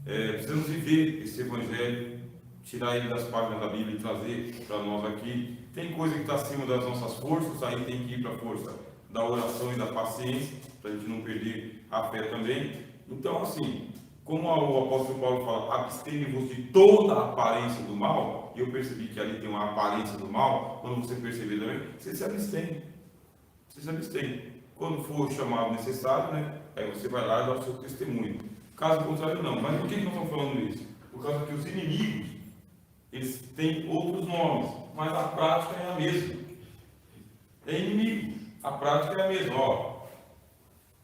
Precisamos viver esse evangelho, tirar ele das páginas da Bíblia e trazer para nós aqui. Tem coisa que está acima das nossas forças, aí tem que ir para a força da oração e da paciência, para a gente não perder a fé também. Então, assim, como o apóstolo Paulo fala, abstende-vos de toda a aparência do mal, e eu percebi que ali tem uma aparência do mal, quando você perceber também, você se abstém. Você se abstém. Quando for o chamado necessário, né, aí você vai lá e dá o seu testemunho. Caso contrário, não. Mas por que nós estamos falando isso? Por causa que os inimigos, eles têm outros nomes, mas a prática é a mesma. É inimigo. A prática é a mesma. Ó,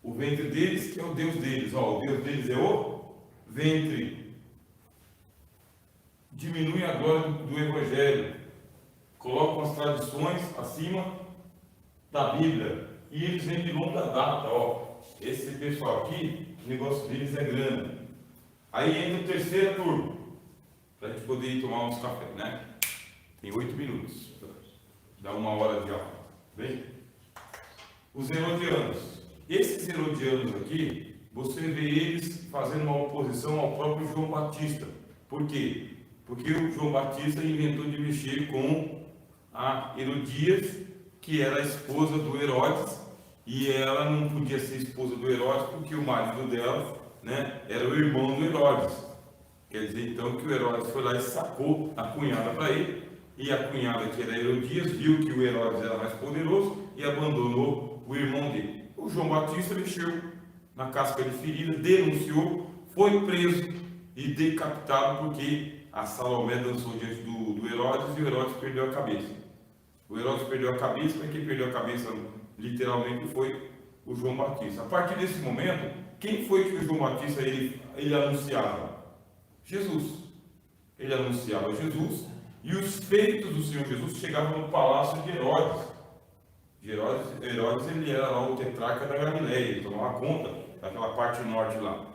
o ventre deles que é o Deus deles. Ó, o Deus deles é o ventre. Diminui a glória do Evangelho. Colocam as tradições acima da Bíblia. E eles vêm de longa data. Ó, esse pessoal aqui, o negócio deles é grana. Aí entra o terceiro turno, para a gente poder ir tomar uns café, né? Tem 8 minutos, dá 1 hora de aula. Bem? Os herodianos. Esses herodianos aqui, você vê eles fazendo uma oposição ao próprio João Batista. Por quê? Porque o João Batista inventou de mexer com a Herodias, que era a esposa do Herodes, e ela não podia ser esposa do Herodes porque o marido dela, né, era o irmão do Herodes. Quer dizer, então, que o Herodes foi lá e sacou a cunhada para ele, e a cunhada, que era Herodias, viu que o Herodes era mais poderoso e abandonou o irmão dele. O João Batista mexeu na casca de ferida, denunciou, foi preso e decapitado porque a Salomé dançou diante do Herodes e o Herodes perdeu a cabeça. O Herodes perdeu a cabeça, mas quem perdeu a cabeça literalmente foi o João Batista. A partir desse momento, quem foi que o João Batista ele anunciava? Jesus. Ele anunciava Jesus e os feitos do Senhor Jesus chegavam no palácio de Herodes. Herodes ele era lá o tetrarca da Galileia, ele tomava conta daquela parte norte lá.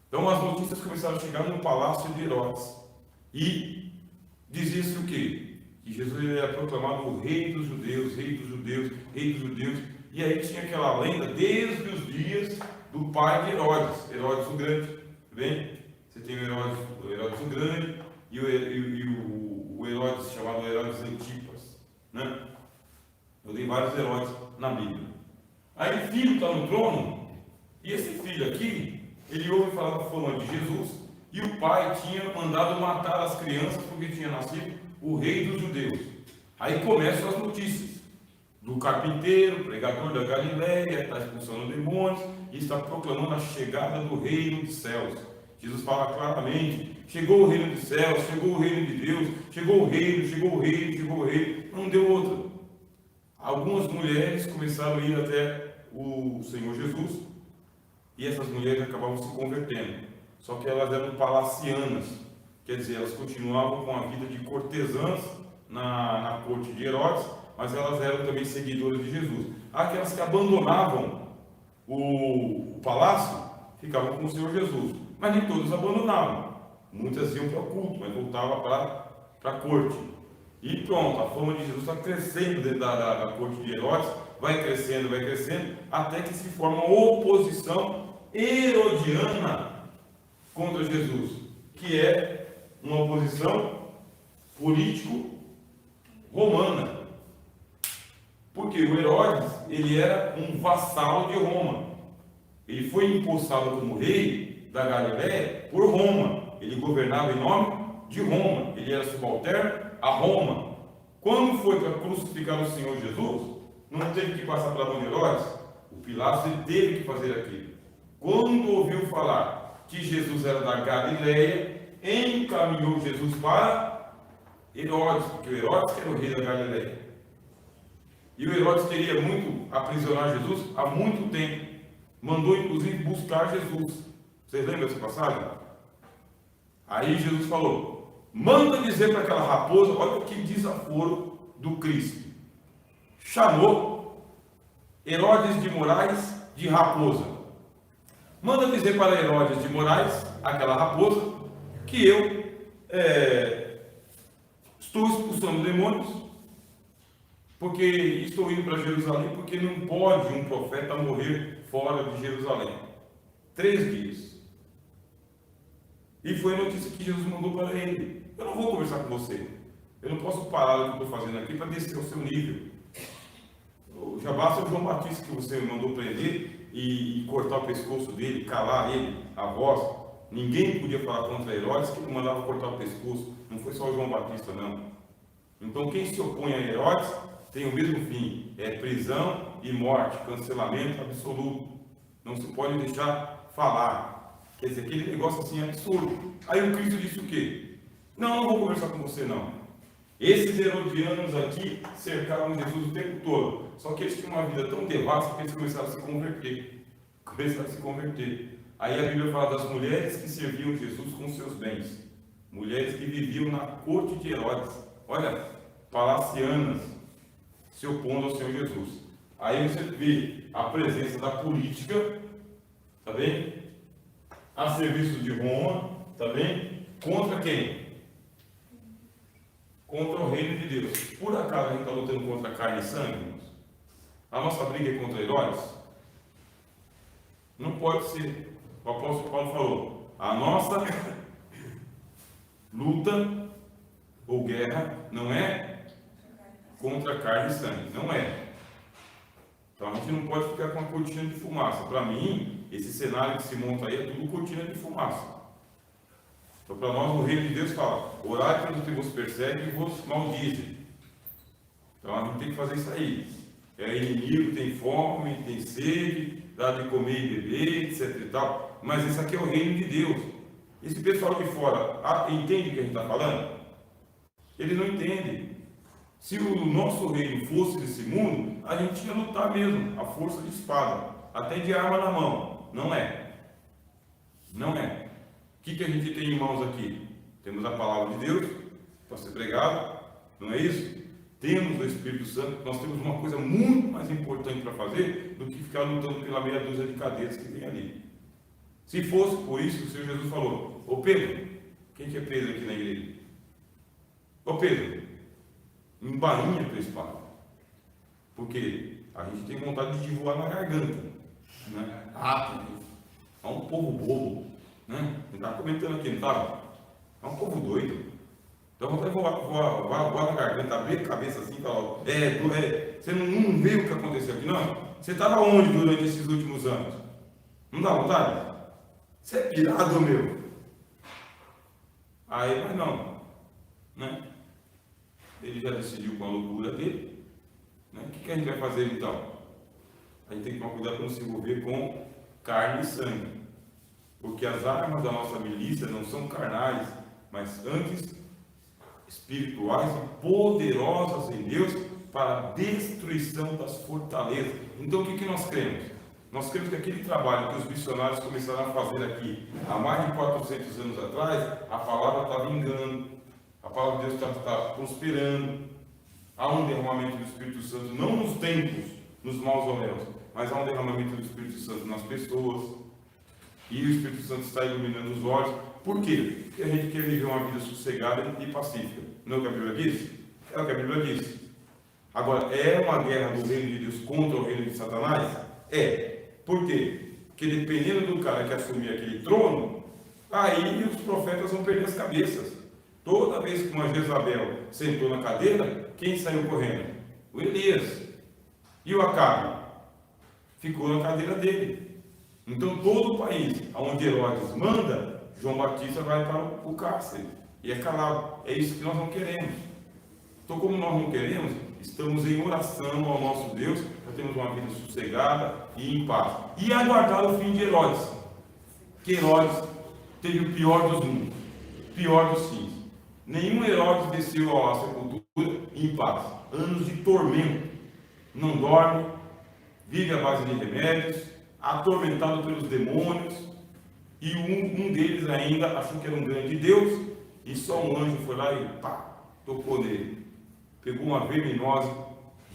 Então as notícias começaram a chegar no palácio de Herodes e dizia-se o quê? Que Jesus era proclamado o rei dos judeus, rei dos judeus, rei dos judeus. E aí tinha aquela lenda desde os dias do pai de Herodes, Herodes o Grande. Bem, você tem o Herodes o Grande e o Herodes chamado Herodes Antipas, né? Eu dei vários Herodes na Bíblia. Aí o filho está no trono e esse filho aqui, ele ouve falar da fama de Jesus e o pai tinha mandado matar as crianças porque tinha nascido o rei dos judeus. Aí começam as notícias do carpinteiro, pregador da Galileia, está expulsando demônios e está proclamando a chegada do reino dos céus. Jesus fala claramente, chegou o reino dos céus, chegou o reino de Deus, chegou o reino, chegou o reino, chegou o reino, não deu outra. Algumas mulheres começaram a ir até o Senhor Jesus e essas mulheres acabavam se convertendo, só que elas eram palacianas. Quer dizer, elas continuavam com a vida de cortesãs na corte de Herodes, mas elas eram também seguidoras de Jesus. Aquelas que abandonavam o palácio, ficavam com o Senhor Jesus. Mas nem todas abandonavam. Muitas iam para o culto, mas voltavam para a corte. E pronto, a fama de Jesus está crescendo dentro da corte de Herodes, vai crescendo, até que se forma uma oposição herodiana contra Jesus, que é uma oposição político-romana. Porque o Herodes, ele era um vassalo de Roma. Ele foi empossado como rei da Galiléia por Roma. Ele governava em nome de Roma. Ele era subalterno a Roma. Quando foi para crucificar o Senhor Jesus, não teve que passar pela mão de Herodes. O Pilatos ele teve que fazer aquilo. Quando ouviu falar que Jesus era da Galiléia, encaminhou Jesus para Herodes, porque o Herodes era o rei da Galiléia. E o Herodes queria muito aprisionar Jesus há muito tempo. Mandou inclusive buscar Jesus. Vocês lembram dessa passagem? Aí Jesus falou: manda dizer para aquela raposa, olha que desaforo do Cristo. Chamou Herodes de Moraes de raposa. Manda dizer para Herodes de Moraes, aquela raposa, que eu estou expulsando demônios, porque estou indo para Jerusalém, porque não pode um profeta morrer fora de Jerusalém. 3 dias. E foi a notícia que Jesus mandou para ele: eu não vou conversar com você, eu não posso parar o que eu estou fazendo aqui para descer ao seu nível. Já basta o João Batista que você mandou prender e cortar o pescoço dele, calar ele, a voz. Ninguém podia falar contra Herodes, que ele mandava cortar o pescoço. Não foi só o João Batista, não. Então quem se opõe a Herodes tem o mesmo fim: é prisão e morte, cancelamento absoluto. Não se pode deixar falar. Quer dizer, aquele negócio assim absurdo. Aí o Cristo disse o quê? Não vou conversar com você não. Esses herodianos aqui cercavam Jesus o tempo todo. Só que eles tinham uma vida tão devassa que eles começaram a se converter. Aí a Bíblia fala das mulheres que serviam Jesus com seus bens. Mulheres que viviam na corte de Herodes. Olha, palacianas, se opondo ao Senhor Jesus. Aí você vê a presença da política, tá bem? A serviço de Roma, tá bem? Contra quem? Contra o reino de Deus. Por acaso a gente está lutando contra carne e sangue, irmãos? A nossa briga é contra Herodes? Não pode ser. O apóstolo Paulo falou: a nossa luta ou guerra não é contra carne e sangue. Não é. Então a gente não pode ficar com a cortina de fumaça. Para mim, esse cenário que se monta aí é tudo cortina de fumaça. Então para nós o reino de Deus fala: orai pelos que vos perseguem e vos maldizem. Então a gente tem que fazer isso aí. É inimigo, tem fome, tem sede, dá de comer e beber, etc e tal. Mas esse aqui é o reino de Deus. Esse pessoal de fora entende o que a gente está falando? Eles não entendem. Se o nosso reino fosse desse mundo, a gente ia lutar mesmo, a força de espada, até de arma na mão. Não é. Não é. O que a gente tem em mãos aqui? Temos a palavra de Deus para ser pregada, não é isso? Temos o Espírito Santo. Nós temos uma coisa muito mais importante para fazer do que ficar lutando pela meia dúzia de cadeiras que tem ali. Se fosse por isso, o Senhor Jesus falou: ô Pedro, quem que é Pedro aqui na igreja? Ô Pedro, embainha a tua espada, porque a gente tem vontade de voar na garganta, né? Rápido. É um povo bobo, né? A gente estava comentando aqui, não estava? É um povo doido. Então vontade de voar na garganta, abrir a cabeça assim e falar: você não viu o que aconteceu aqui, não? Você estava onde durante esses últimos anos? Não dá vontade? Você é pirado, meu. Aí, mas não, né? Ele já decidiu com a loucura dele, né? O que a gente vai fazer então? A gente tem que tomar cuidado para não se envolver com carne e sangue, porque as armas da nossa milícia não são carnais, mas antes espirituais e poderosas em Deus para a destruição das fortalezas. Então o que nós cremos? Nós cremos que aquele trabalho que os missionários começaram a fazer aqui há mais de 400 anos atrás, a palavra está vingando, a palavra de Deus está prosperando, há um derramamento do Espírito Santo, não nos templos, nos mausoléus, mas há um derramamento do Espírito Santo nas pessoas. E o Espírito Santo está iluminando os olhos. Por quê? Porque a gente quer viver uma vida sossegada e pacífica. Não é o que a Bíblia diz? É o que a Bíblia diz. Agora, é uma guerra do reino de Deus contra o reino de Satanás? É. Por quê? Porque dependendo do cara que assumir aquele trono, aí os profetas vão perder as cabeças. Toda vez que uma Jezabel sentou na cadeira, quem saiu correndo? O Elias. E o Acabe? Ficou na cadeira dele. Então, todo o país onde Herodes manda, João Batista vai para o cárcere. E é calado. É isso que nós não queremos. Então, como nós não queremos, estamos em oração ao nosso Deus, para termos uma vida sossegada e em paz. E aguardar o fim de Herodes. Que Herodes teve o pior dos mundos. Pior dos fins. Nenhum Herodes desceu à sepultura em paz. Anos de tormento. Não dorme, vive à base de remédios, atormentado pelos demônios, e um deles ainda achou que era um grande Deus, e só um anjo foi lá e pá, tocou nele. Pegou uma verminose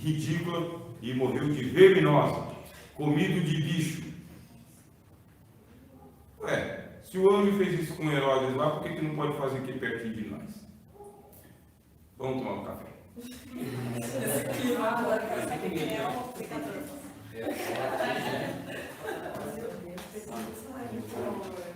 ridícula e morreu de verminose, comido de bicho. Ué, se o anjo fez isso com Herodes lá, por que não pode fazer aqui pertinho de nós? Vamos tomar um café. Esse clima, fica